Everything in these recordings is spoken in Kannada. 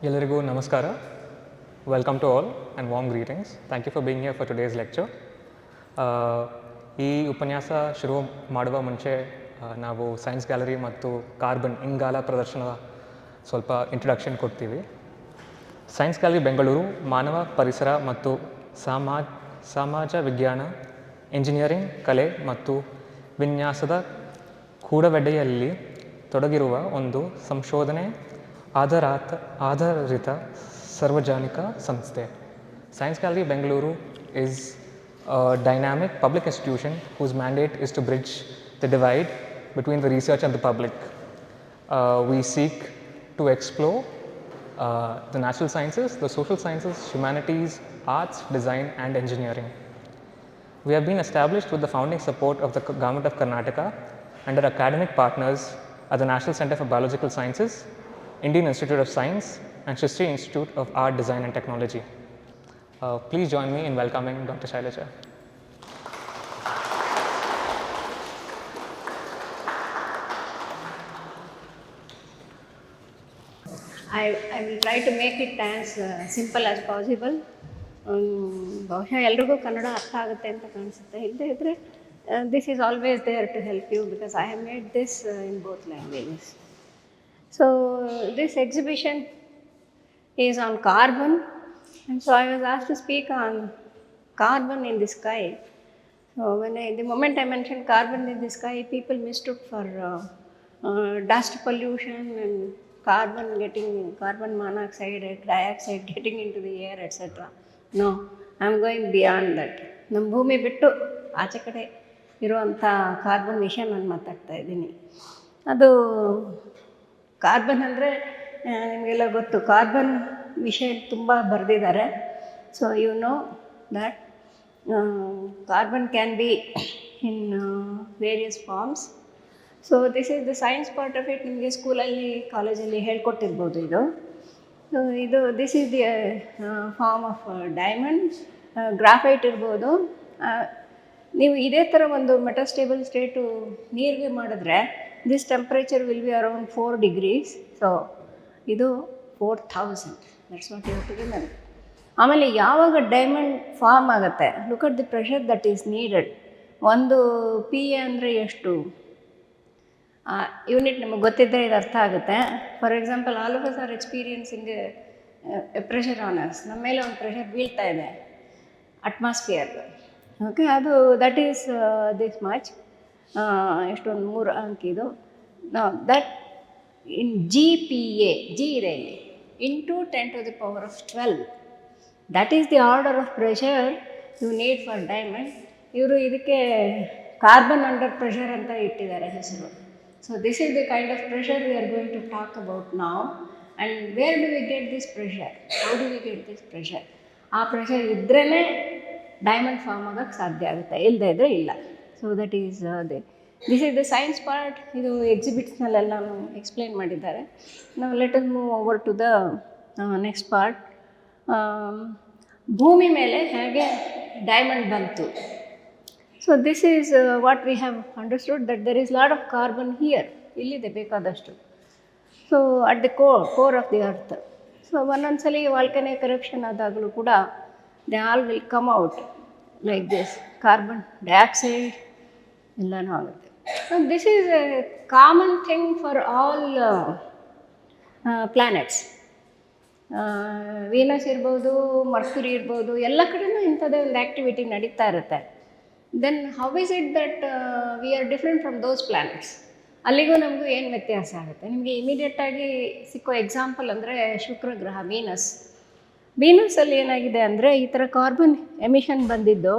ಎಲ್ಲರಿಗೂ ನಮಸ್ಕಾರ. Welcome to all and warm greetings. Thank you for being here for today's lecture. ಈ ಉಪನ್ಯಾಸ ಶುರು ಮಾಡುವ ಮುಂಚೆ ನಾವು ಸೈನ್ಸ್ ಗ್ಯಾಲರಿ ಮತ್ತು ಕಾರ್ಬನ್ ಇಂಗಾಲ ಪ್ರದರ್ಶನದ ಸ್ವಲ್ಪ ಇಂಟ್ರಡಕ್ಷನ್ ಕೊಡ್ತೀವಿ. ಸೈನ್ಸ್ ಗ್ಯಾಲರಿ ಬೆಂಗಳೂರು ಮಾನವ ಪರಿಸರ ಮತ್ತು ಸಮಾಜ ವಿಜ್ಞಾನ, ಇಂಜಿನಿಯರಿಂಗ್, ಕಲೆ ಮತ್ತು ವಿನ್ಯಾಸದ ಕೂಡವೆಡೆಯಲ್ಲಿ ತೊಡಗಿರುವ ಒಂದು ಸಂಶೋಧನೆ ಆಧಾರಿತ ಸಾರ್ವಜನಿಕ ಸಂಸ್ಥೆ. Science Gallery Bengaluru is a dynamic public institution whose mandate is to bridge the divide between the research and the public. We seek to explore the natural sciences, the social sciences, humanities, arts, design and engineering. We have been established with the founding support of the Government of Karnataka and our academic partners at the National Center for Biological Sciences, Indian Institute of Science and Srishti Institute of Art, Design and Technology. Please join me in welcoming Dr. Shailaja. I will try to make it as simple as possible. ಬಹುಶಃ ಎಲ್ರಿಗೂ ಕನ್ನಡ ಅರ್ಥ ಆಗುತ್ತೆ ಅಂತ ಕಾಣಿಸುತ್ತೆ. ಇಲ್ಲದೆ ಇದ್ದರೆ this is always there to help you because I have made this in both languages. So this exhibition is on carbon, and so I was asked to speak on carbon in the sky. So the moment I mentioned carbon in the sky, people mistook for dust pollution and carbon monoxide and dioxide getting into the air, etc. No, I am going beyond that. ನಮ್ಮ ಭೂಮಿ ಬಿಟ್ಟು ಆಚೆ ಕಡೆ ಇರುವಂಥ ಕಾರ್ಬನ್ ವಿಷಯ ನಾನು ಮಾತಾಡ್ತಾ ಇದ್ದೀನಿ. ಅದು ಕಾರ್ಬನ್ ಅಂದರೆ ನಿಮಗೆಲ್ಲ ಗೊತ್ತು, ಕಾರ್ಬನ್ ವಿಷಯ ತುಂಬ ಬರೆದಿದ್ದಾರೆ. So you know that carbon can be in various forms. So this is the science part of it. ನಿಮಗೆ ಸ್ಕೂಲಲ್ಲಿ ಕಾಲೇಜಲ್ಲಿ ಹೇಳ್ಕೊಟ್ಟಿರ್ಬೋದು ಇದು this is the form of diamond. Graphite ಇರ್ಬೋದು. ನೀವು ಇದೇ ಥರ ಒಂದು ಮೆಟಾಸ್ಟೇಬಲ್ ಸ್ಟೇಟು ನೀರಿಗೆ ಮಾಡಿದ್ರೆ this temperature will be around 4 degrees. So ಇದು 4000. That's what you have to remember. ಆಮೇಲೆ ಯಾವಾಗ ಡೈಮಂಡ್ ಫಾರ್ಮ್ ಆಗುತ್ತೆ, look at the pressure that is needed. ಒಂದು ಪಿ ಎ ಅಂದರೆ ಎಷ್ಟು ಯೂನಿಟ್ ನಿಮಗೆ ಗೊತ್ತಿದ್ದರೆ ಇದು ಅರ್ಥ ಆಗುತ್ತೆ. For example, all of us are experiencing pressure on us. ನಮ್ಮ ಮೇಲೆ ಒಂದು ಪ್ರೆಷರ್ ಬೀಳ್ತಾ ಇದೆ, ಅಟ್ಮಾಸ್ಫಿಯರ್. ಓಕೆ, ಅದು ದಟ್ ಈಸ್ ದಿಸ್ ಮಚ್. ಎಷ್ಟೊಂದು 3 ಅಂಕಿದು. That in G P A, G ಇದೆ ಇಲ್ಲಿ, into 10⁻12. That is the order of pressure you need for diamond. ಇವರು ಇದಕ್ಕೆ ಕಾರ್ಬನ್ ಅಂಡರ್ ಪ್ರೆಷರ್ ಅಂತ ಇಟ್ಟಿದ್ದಾರೆ ಹೆಸರು. So this is the kind of pressure we are going to talk about ನಾವು. And where do we get this pressure? How do we get this pressure? ಆ ಪ್ರೆಷರ್ ಇದ್ರೇ ಡೈಮಂಡ್ ಫಾರ್ಮ್ ಆಗೋಕ್ಕೆ ಸಾಧ್ಯ ಆಗುತ್ತೆ, ಇಲ್ಲದೇ ಇದ್ದರೆ ಇಲ್ಲ. So that is this is the science part. ಇದು ಎಕ್ಸಿಬಿಟ್ಸ್ನಲ್ಲೆಲ್ಲನೂ ಎಕ್ಸ್ಪ್ಲೇನ್ ಮಾಡಿದ್ದಾರೆ. ನಾವು let us move over to the next part. ಭೂಮಿ ಮೇಲೆ ಹೇಗೆ ಡೈಮಂಡ್ ಬಂತು. So this is what we have understood, that there is lot of carbon here. ಇಲ್ಲಿದೆ ಬೇಕಾದಷ್ಟು. So at the core of the earth. So ಒಂದೊಂದ್ಸಲಿ ವಾಲ್ಕನಿಕ್ ಎರಪ್ಷನ್ ಆದಾಗಲೂ ಕೂಡ they all will come out like this. Carbon dioxide ಎಲ್ಲನೂ ಆಗುತ್ತೆ. This is a common thing for all planets. Venus ಇರ್ಬೋದು, ಮರ್ಕ್ಯುರಿ ಇರ್ಬೋದು, ಎಲ್ಲ ಕಡೆಯೂ ಇಂಥದ್ದೇ ಒಂದು ಆ್ಯಕ್ಟಿವಿಟಿ ನಡೀತಾ ಇರುತ್ತೆ. Then how is it that we are different from those planets? ಅಲ್ಲಿಗೂ ನಮಗೂ ಏನು ವ್ಯತ್ಯಾಸ ಆಗುತ್ತೆ? ನಿಮಗೆ ಇಮಿಡಿಯೇಟಾಗಿ ಸಿಕ್ಕೋ ಎಕ್ಸಾಂಪಲ್ ಅಂದರೆ ಶುಕ್ರ ಗ್ರಹ, ವೀನಸ್ಸಲ್ಲಿ ಏನಾಗಿದೆ ಅಂದರೆ ಈ ಥರ ಕಾರ್ಬನ್ ಎಮಿಷನ್ ಬಂದಿದ್ದು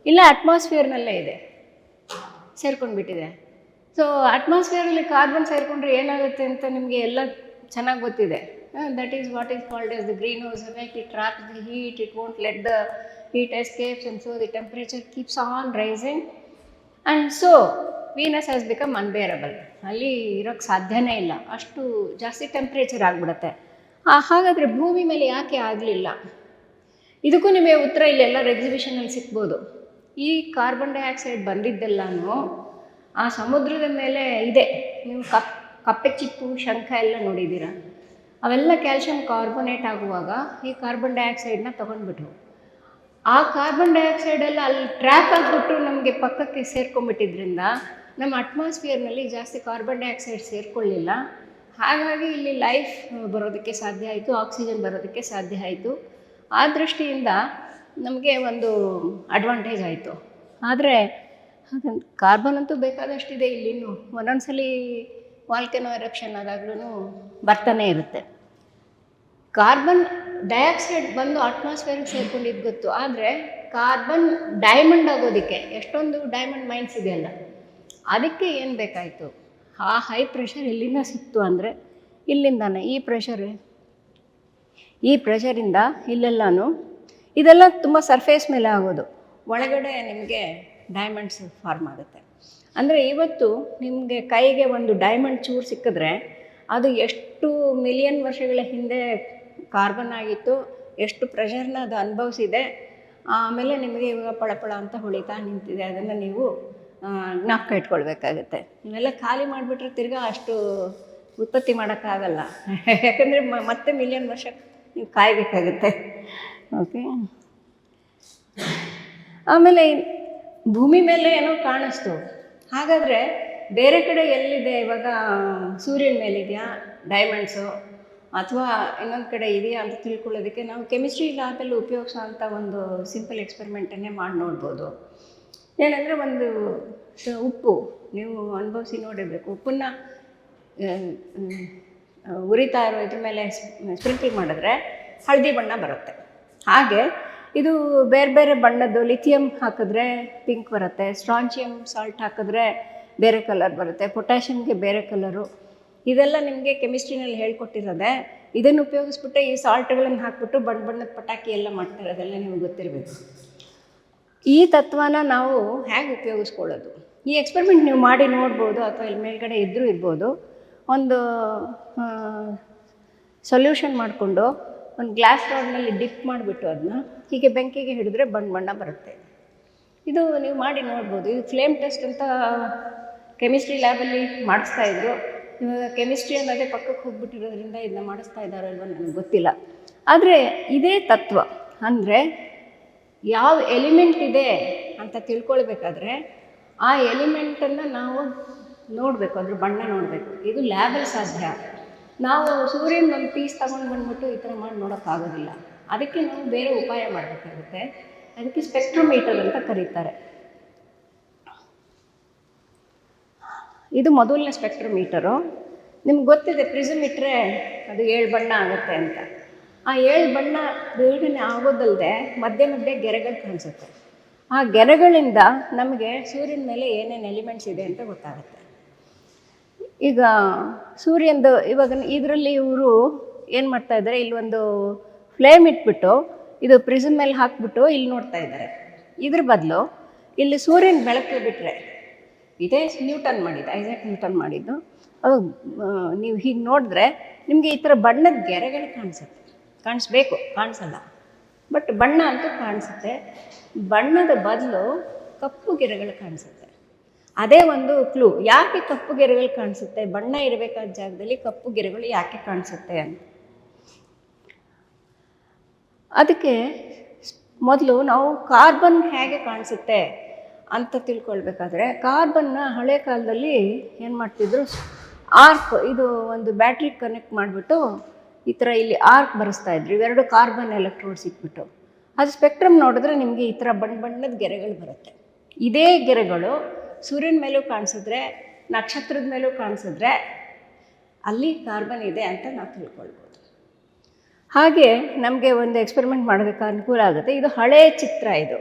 ಇಲ್ಲ ಅಟ್ಮಾಸ್ಫಿಯರ್ನಲ್ಲೇ ಇದೆ, ಸೇರ್ಕೊಂಡ್ಬಿಟ್ಟಿದೆ. ಸೊ ಅಟ್ಮಾಸ್ಫಿಯರಲ್ಲಿ ಕಾರ್ಬನ್ ಸೇರಿಕೊಂಡ್ರೆ ಏನಾಗುತ್ತೆ ಅಂತ ನಿಮಗೆ ಎಲ್ಲ ಚೆನ್ನಾಗಿ ಗೊತ್ತಿದೆ. That is what is called as the green house effect. It traps the heat, it won't let the heat escapes, and so the temperature keeps on rising, and so Venus has become unbearable. ಅಲ್ಲಿ ಇರೋಕ್ಕೆ ಸಾಧ್ಯನೇ ಇಲ್ಲ, ಅಷ್ಟು ಜಾಸ್ತಿ ಟೆಂಪ್ರೇಚರ್ ಆಗಿಬಿಡುತ್ತೆ. ಹಾಗಾದರೆ ಭೂಮಿ ಮೇಲೆ ಯಾಕೆ ಆಗಲಿಲ್ಲ? ಇದಕ್ಕೂ ನಿಮಗೆ ಉತ್ತರ ಇಲ್ಲೆಲ್ಲರ ಎಕ್ಸಿಬಿಷನಲ್ಲಿ ಸಿಗ್ಬೋದು. ಈ ಕಾರ್ಬನ್ ಡೈಆಕ್ಸೈಡ್ ಬಂದಿದ್ದೆಲ್ಲನೂ ಆ ಸಮುದ್ರದ ಮೇಲೆ ಇದೆ. ನೀವು ಕಪ್ಪೆ ಚಿಪ್ಪು, ಶಂಖ ಎಲ್ಲ ನೋಡಿದ್ದೀರ. ಅವೆಲ್ಲ ಕ್ಯಾಲ್ಶಿಯಂ ಕಾರ್ಬೋನೇಟ್ ಆಗುವಾಗ ಈ ಕಾರ್ಬನ್ ಡೈಆಕ್ಸೈಡನ್ನ ತೊಗೊಂಡ್ಬಿಟ್ರು. ಆ ಕಾರ್ಬನ್ ಡೈಆಕ್ಸೈಡೆಲ್ಲ ಅಲ್ಲಿ ಟ್ರ್ಯಾಪ್ ಆಗಿಬಿಟ್ಟು ನಮಗೆ ಪಕ್ಕಕ್ಕೆ ಸೇರ್ಕೊಂಡ್ಬಿಟ್ಟಿದ್ರಿಂದ ನಮ್ಮ ಅಟ್ಮಾಸ್ಫಿಯರ್ನಲ್ಲಿ ಜಾಸ್ತಿ ಕಾರ್ಬನ್ ಡೈಆಕ್ಸೈಡ್ ಸೇರಿಕೊಳ್ಳಿಲ್ಲ. ಹಾಗಾಗಿ ಇಲ್ಲಿ ಲೈಫ್ ಬರೋದಕ್ಕೆ ಸಾಧ್ಯ ಆಯಿತು, ಆಕ್ಸಿಜನ್ ಬರೋದಕ್ಕೆ ಸಾಧ್ಯ ಆಯಿತು. ಆ ದೃಷ್ಟಿಯಿಂದ ನಮಗೆ ಒಂದು ಅಡ್ವಾಂಟೇಜ್ ಆಯಿತು. ಆದರೆ ಕಾರ್ಬನ್ ಅಂತೂ ಬೇಕಾದಷ್ಟಿದೆ ಇಲ್ಲಿನ್ನೂ. ಒಂದೊಂದ್ಸಲಿ ವಾಲ್ಕೆನೋ ಎರಪ್ಷನ್ ಆದಾಗ್ಲೂ ಬರ್ತಾನೆ ಇರುತ್ತೆ. ಕಾರ್ಬನ್ ಡೈಆಕ್ಸೈಡ್ ಬಂದು ಅಟ್ಮಾಸ್ಫಿಯರ್ಗೆ ಸೇರ್ಕೊಂಡಿದ್ದು ಗೊತ್ತು, ಆದರೆ ಕಾರ್ಬನ್ ಡೈಮಂಡ್ ಆಗೋದಕ್ಕೆ ಎಷ್ಟೊಂದು ಡೈಮಂಡ್ ಮೈನ್ಸ್ ಇದೆಯಲ್ಲ, ಅದಕ್ಕೆ ಏನು ಬೇಕಾಯಿತು? ಆ ಹೈ ಪ್ರೆಷರ್ ಎಲ್ಲಿಂದ ಸಿಕ್ತು ಅಂದರೆ ಇಲ್ಲಿಂದಾನೆ. ಈ ಪ್ರೆಷರಿಂದ ಇಲ್ಲೆಲ್ಲನೂ ಇದೆಲ್ಲ ತುಂಬ ಸರ್ಫೇಸ್ ಮೇಲೆ ಆಗೋದು, ಒಳಗಡೆ ನಿಮಗೆ ಡೈಮಂಡ್ಸ್ ಫಾರ್ಮ್ ಆಗುತ್ತೆ. ಅಂದರೆ ಇವತ್ತು ನಿಮಗೆ ಕೈಗೆ ಒಂದು ಡೈಮಂಡ್ ಚೂರು ಸಿಕ್ಕಿದ್ರೆ ಅದು ಎಷ್ಟು ಮಿಲಿಯನ್ ವರ್ಷಗಳ ಹಿಂದೆ ಕಾರ್ಬನ್ ಆಗಿತ್ತು, ಎಷ್ಟು ಪ್ರೆಷರ್ನ ಅದು ಅನುಭವಿಸಿದೆ, ಆಮೇಲೆ ನಿಮಗೆ ಇವಾಗ ಪಳಪಳ ಅಂತ ಹೊಳಿತಾ ನಿಂತಿದೆ. ಅದನ್ನು ನೀವು ಜ್ಞಾಪಕ ಇಟ್ಕೊಳ್ಬೇಕಾಗತ್ತೆ. ಇವೆಲ್ಲ ಖಾಲಿ ಮಾಡಿಬಿಟ್ರೆ ತಿರ್ಗಾ ಅಷ್ಟು ಉತ್ಪತ್ತಿ ಮಾಡೋಕ್ಕಾಗಲ್ಲ, ಯಾಕಂದರೆ ಮತ್ತೆ ಮಿಲಿಯನ್ ವರ್ಷ ನೀವು ಕಾಯಬೇಕಾಗುತ್ತೆ. ಓಕೆ, ಆಮೇಲೆ ಭೂಮಿ ಮೇಲೆ ಏನೋ ಕಾಣಿಸ್ತು. ಹಾಗಾದರೆ ಬೇರೆ ಕಡೆ ಎಲ್ಲಿದೆ? ಇವಾಗ ಸೂರ್ಯನ ಮೇಲಿದೆಯಾ ಡೈಮಂಡ್ಸು, ಅಥವಾ ಇನ್ನೊಂದು ಕಡೆ ಇದೆಯಾ ಅಂತ ತಿಳ್ಕೊಳ್ಳೋದಕ್ಕೆ ನಾವು ಕೆಮಿಸ್ಟ್ರಿ ಲ್ಯಾಬಲ್ಲಿ ಉಪಯೋಗಿಸೋ ಅಂಥ ಒಂದು ಸಿಂಪಲ್ ಎಕ್ಸ್ಪೆರಿಮೆಂಟನ್ನೇ ಮಾಡಿ ನೋಡ್ಬೋದು. ಏನಂದರೆ ಒಂದು ಉಪ್ಪು ನೀವು ಅನುಭವಿಸಿ ನೋಡಿರಬೇಕು. ಉಪ್ಪನ್ನು ಉರಿತಾ ಇರೋ ಇದ್ರ ಮೇಲೆ ಸ್ಪ್ರಿಂಕಲ್ ಮಾಡಿದ್ರೆ ಹಳದಿ ಬಣ್ಣ ಬರುತ್ತೆ. ಹಾಗೆ ಇದು ಬೇರೆ ಬೇರೆ ಬಣ್ಣದ್ದು ಲಿಥಿಯಂ ಹಾಕಿದ್ರೆ ಪಿಂಕ್ ಬರುತ್ತೆ, ಸ್ಟ್ರಾಂಚಿಯಂ ಸಾಲ್ಟ್ ಹಾಕಿದ್ರೆ ಬೇರೆ ಕಲರ್ ಬರುತ್ತೆ, ಪೊಟ್ಯಾಷಿಯಮ್ಗೆ ಬೇರೆ ಕಲರು. ಇದೆಲ್ಲ ನಿಮಗೆ ಕೆಮಿಸ್ಟ್ರಿನಲ್ಲಿ ಹೇಳ್ಕೊಟ್ಟಿರೋದೆ. ಇದನ್ನು ಉಪಯೋಗಿಸ್ಬಿಟ್ಟು ಈ ಸಾಲ್ಟ್ಗಳನ್ನು ಹಾಕ್ಬಿಟ್ಟು ಬಣ್ಣ ಬಣ್ಣದ ಪಟಾಕಿ ಎಲ್ಲ ಮಾಡ್ತಾರೆ, ಅದೆಲ್ಲ ನಿಮ್ಗೆ ಗೊತ್ತಿರಬೇಕು. ಈ ತತ್ವನ ನಾವು ಹೇಗೆ ಉಪಯೋಗಿಸ್ಕೊಳ್ಳೋದು? ಈ ಎಕ್ಸ್ಪೆರಿಮೆಂಟ್ ನೀವು ಮಾಡಿ ನೋಡ್ಬೋದು, ಅಥವಾ ಇಲ್ಲಿ ಮೇಲ್ಗಡೆ ಇದ್ದರೂ ಇರ್ಬೋದು. ಒಂದು ಸೊಲ್ಯೂಷನ್ ಮಾಡಿಕೊಂಡು ಒಂದು ಗ್ಲಾಸ್ ರಾಡ್ನಲ್ಲಿ ಡಿಪ್ ಮಾಡಿಬಿಟ್ಟು ಅದನ್ನ ಹೀಗೆ ಬೆಂಕಿಗೆ ಹಿಡಿದ್ರೆ ಬಣ್ಣ ಬಣ್ಣ ಬರುತ್ತೆ. ಇದು ನೀವು ಮಾಡಿ ನೋಡ್ಬೋದು. ಇದು ಫ್ಲೇಮ್ ಟೆಸ್ಟ್ ಅಂತ ಕೆಮಿಸ್ಟ್ರಿ ಲ್ಯಾಬಲ್ಲಿ ಮಾಡಿಸ್ತಾಯಿದ್ರು. ಇವಾಗ ಕೆಮಿಸ್ಟ್ರಿ ಅನ್ನೋದೇ ಪಕ್ಕಕ್ಕೆ ಹೋಗ್ಬಿಟ್ಟಿರೋದ್ರಿಂದ ಇದನ್ನ ಮಾಡಿಸ್ತಾ ಇದ್ದಾರೋ ಅಲ್ವ ನನಗೆ ಗೊತ್ತಿಲ್ಲ. ಆದರೆ ಇದೇ ತತ್ವ, ಅಂದರೆ ಯಾವ ಎಲಿಮೆಂಟ್ ಇದೆ ಅಂತ ತಿಳ್ಕೊಳ್ಬೇಕಾದ್ರೆ ಆ ಎಲಿಮೆಂಟನ್ನು ನಾವು ನೋಡಬೇಕು, ಅದ್ರ ಬಣ್ಣ ನೋಡಬೇಕು. ಇದು ಲ್ಯಾಬಲ್ಲಿ ಸಾಧ್ಯ. ನಾವು ಸೂರ್ಯನ ಒಂದು ಪೀಸ್ ತಗೊಂಡು ಬಂದ್ಬಿಟ್ಟು ಈ ಥರ ಮಾಡಿ ನೋಡೋಕ್ಕಾಗೋದಿಲ್ಲ. ಅದಕ್ಕೆ ನಾವು ಬೇರೆ ಉಪಾಯ ಮಾಡಬೇಕಾಗುತ್ತೆ. ಅದಕ್ಕೆ ಸ್ಪೆಕ್ಟ್ರೋಮೀಟರ್ ಅಂತ ಕರೀತಾರೆ. ಇದು ಮೊದಲನೇ ಸ್ಪೆಕ್ಟ್ರೋಮೀಟರು. ನಿಮ್ಗೆ ಗೊತ್ತಿದೆ ಪ್ರಿಸಮ್ ಇಟ್ಟರೆ ಅದು 7 ಬಣ್ಣ ಆಗುತ್ತೆ ಅಂತ. ಆ 7 ಬಣ್ಣ ಬೇಗನೆ ಆಗೋದಲ್ಲದೆ ಮಧ್ಯೆ ಮಧ್ಯೆ ಗೆರೆಗಳು ಕಾಣಿಸುತ್ತೆ. ಆ ಗೆರೆಗಳಿಂದ ನಮಗೆ ಸೂರ್ಯನ ಮೇಲೆ ಏನೇನು ಎಲಿಮೆಂಟ್ಸ್ ಇದೆ ಅಂತ ಗೊತ್ತಾಗುತ್ತೆ. ಈಗ ಸೂರ್ಯಂದು ಇವಾಗ ಇದರಲ್ಲಿ ಇವರು ಏನು ಮಾಡ್ತಾಯಿದ್ದಾರೆ, ಇಲ್ಲೊಂದು ಫ್ಲೇಮ್ ಇಟ್ಬಿಟ್ಟು ಇದು ಪ್ರಿಸಮ್ ಮೇಲೆ ಹಾಕ್ಬಿಟ್ಟು ಇಲ್ಲಿ ನೋಡ್ತಾ ಇದ್ದಾರೆ. ಇದ್ರ ಬದಲು ಇಲ್ಲಿ ಸೂರ್ಯನ ಬೆಳಕು ಬಿಟ್ಟರೆ, ಇದೇ ನ್ಯೂಟನ್ ಮಾಡಿದ್ದು, ಐಸಾಕ್ ನ್ಯೂಟನ್ ಮಾಡಿದ್ದು. ಅದು ನೀವು ಹೀಗೆ ನೋಡಿದ್ರೆ ನಿಮಗೆ ಈ ಥರ ಬಣ್ಣದ ಗೆರೆಗಳು ಕಾಣಿಸ್ಬೇಕು, ಕಾಣಿಸಲ್ಲ, ಬಟ್ ಬಣ್ಣ ಅಂತೂ ಕಾಣಿಸುತ್ತೆ. ಬಣ್ಣದ ಬದಲು ಕಪ್ಪು ಗೆರೆಗಳು ಕಾಣಿಸುತ್ತೆ. ಅದೇ ಒಂದು ಕ್ಲೂ, ಯಾಕೆ ಕಪ್ಪು ಗೆರೆಗಳು ಕಾಣಿಸುತ್ತೆ, ಬಣ್ಣ ಇರಬೇಕಾದ ಜಾಗದಲ್ಲಿ ಕಪ್ಪು ಗೆರೆಗಳು ಯಾಕೆ ಕಾಣಿಸುತ್ತೆ ಅಂತ. ಅದಕ್ಕೆ ಮೊದಲು ನಾವು ಕಾರ್ಬನ್ ಹೇಗೆ ಕಾಣಿಸುತ್ತೆ ಅಂತ ತಿಳ್ಕೊಳ್ಬೇಕಾದ್ರೆ, ಕಾರ್ಬನ್ನ ಹಳೆ ಕಾಲದಲ್ಲಿ ಏನು ಮಾಡ್ತಿದ್ರು, ಆರ್ಕ್, ಇದು ಒಂದು ಬ್ಯಾಟ್ರಿ ಕನೆಕ್ಟ್ ಮಾಡಿಬಿಟ್ಟು ಈ ಥರ ಇಲ್ಲಿ ಆರ್ಕ್ ಬರೆಸ್ತಾಯಿದ್ರು. ಇವೆರಡು ಕಾರ್ಬನ್ ಎಲೆಕ್ಟ್ರೋಡ್ಸ್ ಇಟ್ಬಿಟ್ಟು ಅದು ಸ್ಪೆಕ್ಟ್ರಮ್ ನೋಡಿದ್ರೆ ನಿಮಗೆ ಈ ಥರ ಬಣ್ಣ ಬಣ್ಣದ ಗೆರೆಗಳು ಬರುತ್ತೆ. ಇದೇ ಗೆರೆಗಳು ಸೂರ್ಯನ ಮೇಲೂ ಕಾಣಿಸಿದ್ರೆ, ನಕ್ಷತ್ರದ ಮೇಲೂ ಕಾಣಿಸಿದ್ರೆ ಅಲ್ಲಿ ಕಾರ್ಬನ್ ಇದೆ ಅಂತ ನಾವು ತಿಳ್ಕೊಳ್ಬೋದು. ಹಾಗೆ ನಮಗೆ ಒಂದು ಎಕ್ಸ್ಪೆರಿಮೆಂಟ್ ಮಾಡೋದಕ್ಕೆ ಅನುಕೂಲ ಆಗುತ್ತೆ. ಇದು ಹಳೆಯ ಚಿತ್ರ. ಇದು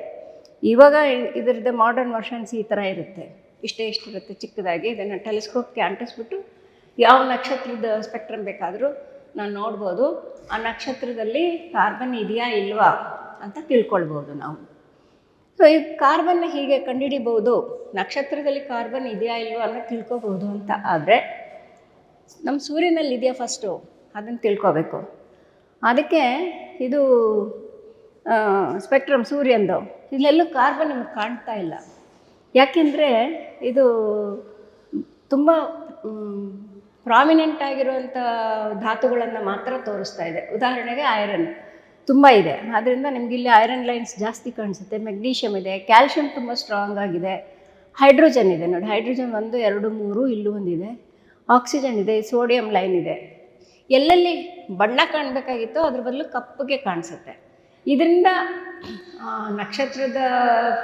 ಇವಾಗ ಇದರದ್ದು ಮಾಡರ್ನ್ ವರ್ಷನ್ಸ್ ಈ ಥರ ಇರುತ್ತೆ, ಇಷ್ಟಿರುತ್ತೆ ಚಿಕ್ಕದಾಗಿ. ಇದನ್ನು ಟೆಲಿಸ್ಕೋಪ್ಗೆ ಅಂಟಿಸ್ಬಿಟ್ಟು ಯಾವ ನಕ್ಷತ್ರದ ಸ್ಪೆಕ್ಟ್ರಮ್ ಬೇಕಾದರೂ ನಾನು ನೋಡ್ಬೋದು. ಆ ನಕ್ಷತ್ರದಲ್ಲಿ ಕಾರ್ಬನ್ ಇದೆಯಾ ಇಲ್ವಾ ಅಂತ ತಿಳ್ಕೊಳ್ಬೋದು ನಾವು. ಸೊ ಈ ಕಾರ್ಬನ್ನ ಹೀಗೆ ಕಂಡುಹಿಡಿಬೋದು, ನಕ್ಷತ್ರದಲ್ಲಿ ಕಾರ್ಬನ್ ಇದೆಯಾ ಇಲ್ವಾ ಅನ್ನೋ ತಿಳ್ಕೊಬೋದು ಅಂತ. ಆದರೆ ನಮ್ಮ ಸೂರ್ಯನಲ್ಲಿ ಇದೆಯಾ ಫಸ್ಟು ಅದನ್ನು ತಿಳ್ಕೊಬೇಕು. ಅದಕ್ಕೆ ಇದು ಸ್ಪೆಕ್ಟ್ರಮ್ ಸೂರ್ಯಂದು, ಇಲ್ಲೆಲ್ಲೂ ಕಾರ್ಬನ್ ನಿಮಗೆ ಕಾಣ್ತಾ ಇಲ್ಲ. ಯಾಕೆಂದರೆ ಇದು ತುಂಬ ಪ್ರಾಮಿನೆಂಟ್ ಆಗಿರುವಂಥ ಧಾತುಗಳನ್ನು ಮಾತ್ರ ತೋರಿಸ್ತಾ ಇದೆ. ಉದಾಹರಣೆಗೆ ಐರನ್ ತುಂಬ ಇದೆ, ಆದ್ದರಿಂದ ನಿಮ್ಗೆ ಇಲ್ಲಿ ಐರನ್ ಲೈನ್ಸ್ ಜಾಸ್ತಿ ಕಾಣಿಸುತ್ತೆ. ಮೆಗ್ನೀಷಿಯಮ್ ಇದೆ, ಕ್ಯಾಲ್ಶಿಯಂ ತುಂಬ ಸ್ಟ್ರಾಂಗ್ ಆಗಿದೆ, ಹೈಡ್ರೋಜನ್ ಇದೆ ನೋಡಿ, ಹೈಡ್ರೋಜನ್ 1 2 3 ಇಲ್ಲೂ ಒಂದಿದೆ, ಆಕ್ಸಿಜನ್ ಇದೆ, ಸೋಡಿಯಂ ಲೈನ್ ಇದೆ. ಎಲ್ಲೆಲ್ಲಿ ಬಣ್ಣ ಕಾಣಬೇಕಾಗಿತ್ತೋ ಅದ್ರ ಬದಲು ಕಪ್ಪಗೆ ಕಾಣಿಸುತ್ತೆ. ಇದರಿಂದ ನಕ್ಷತ್ರದ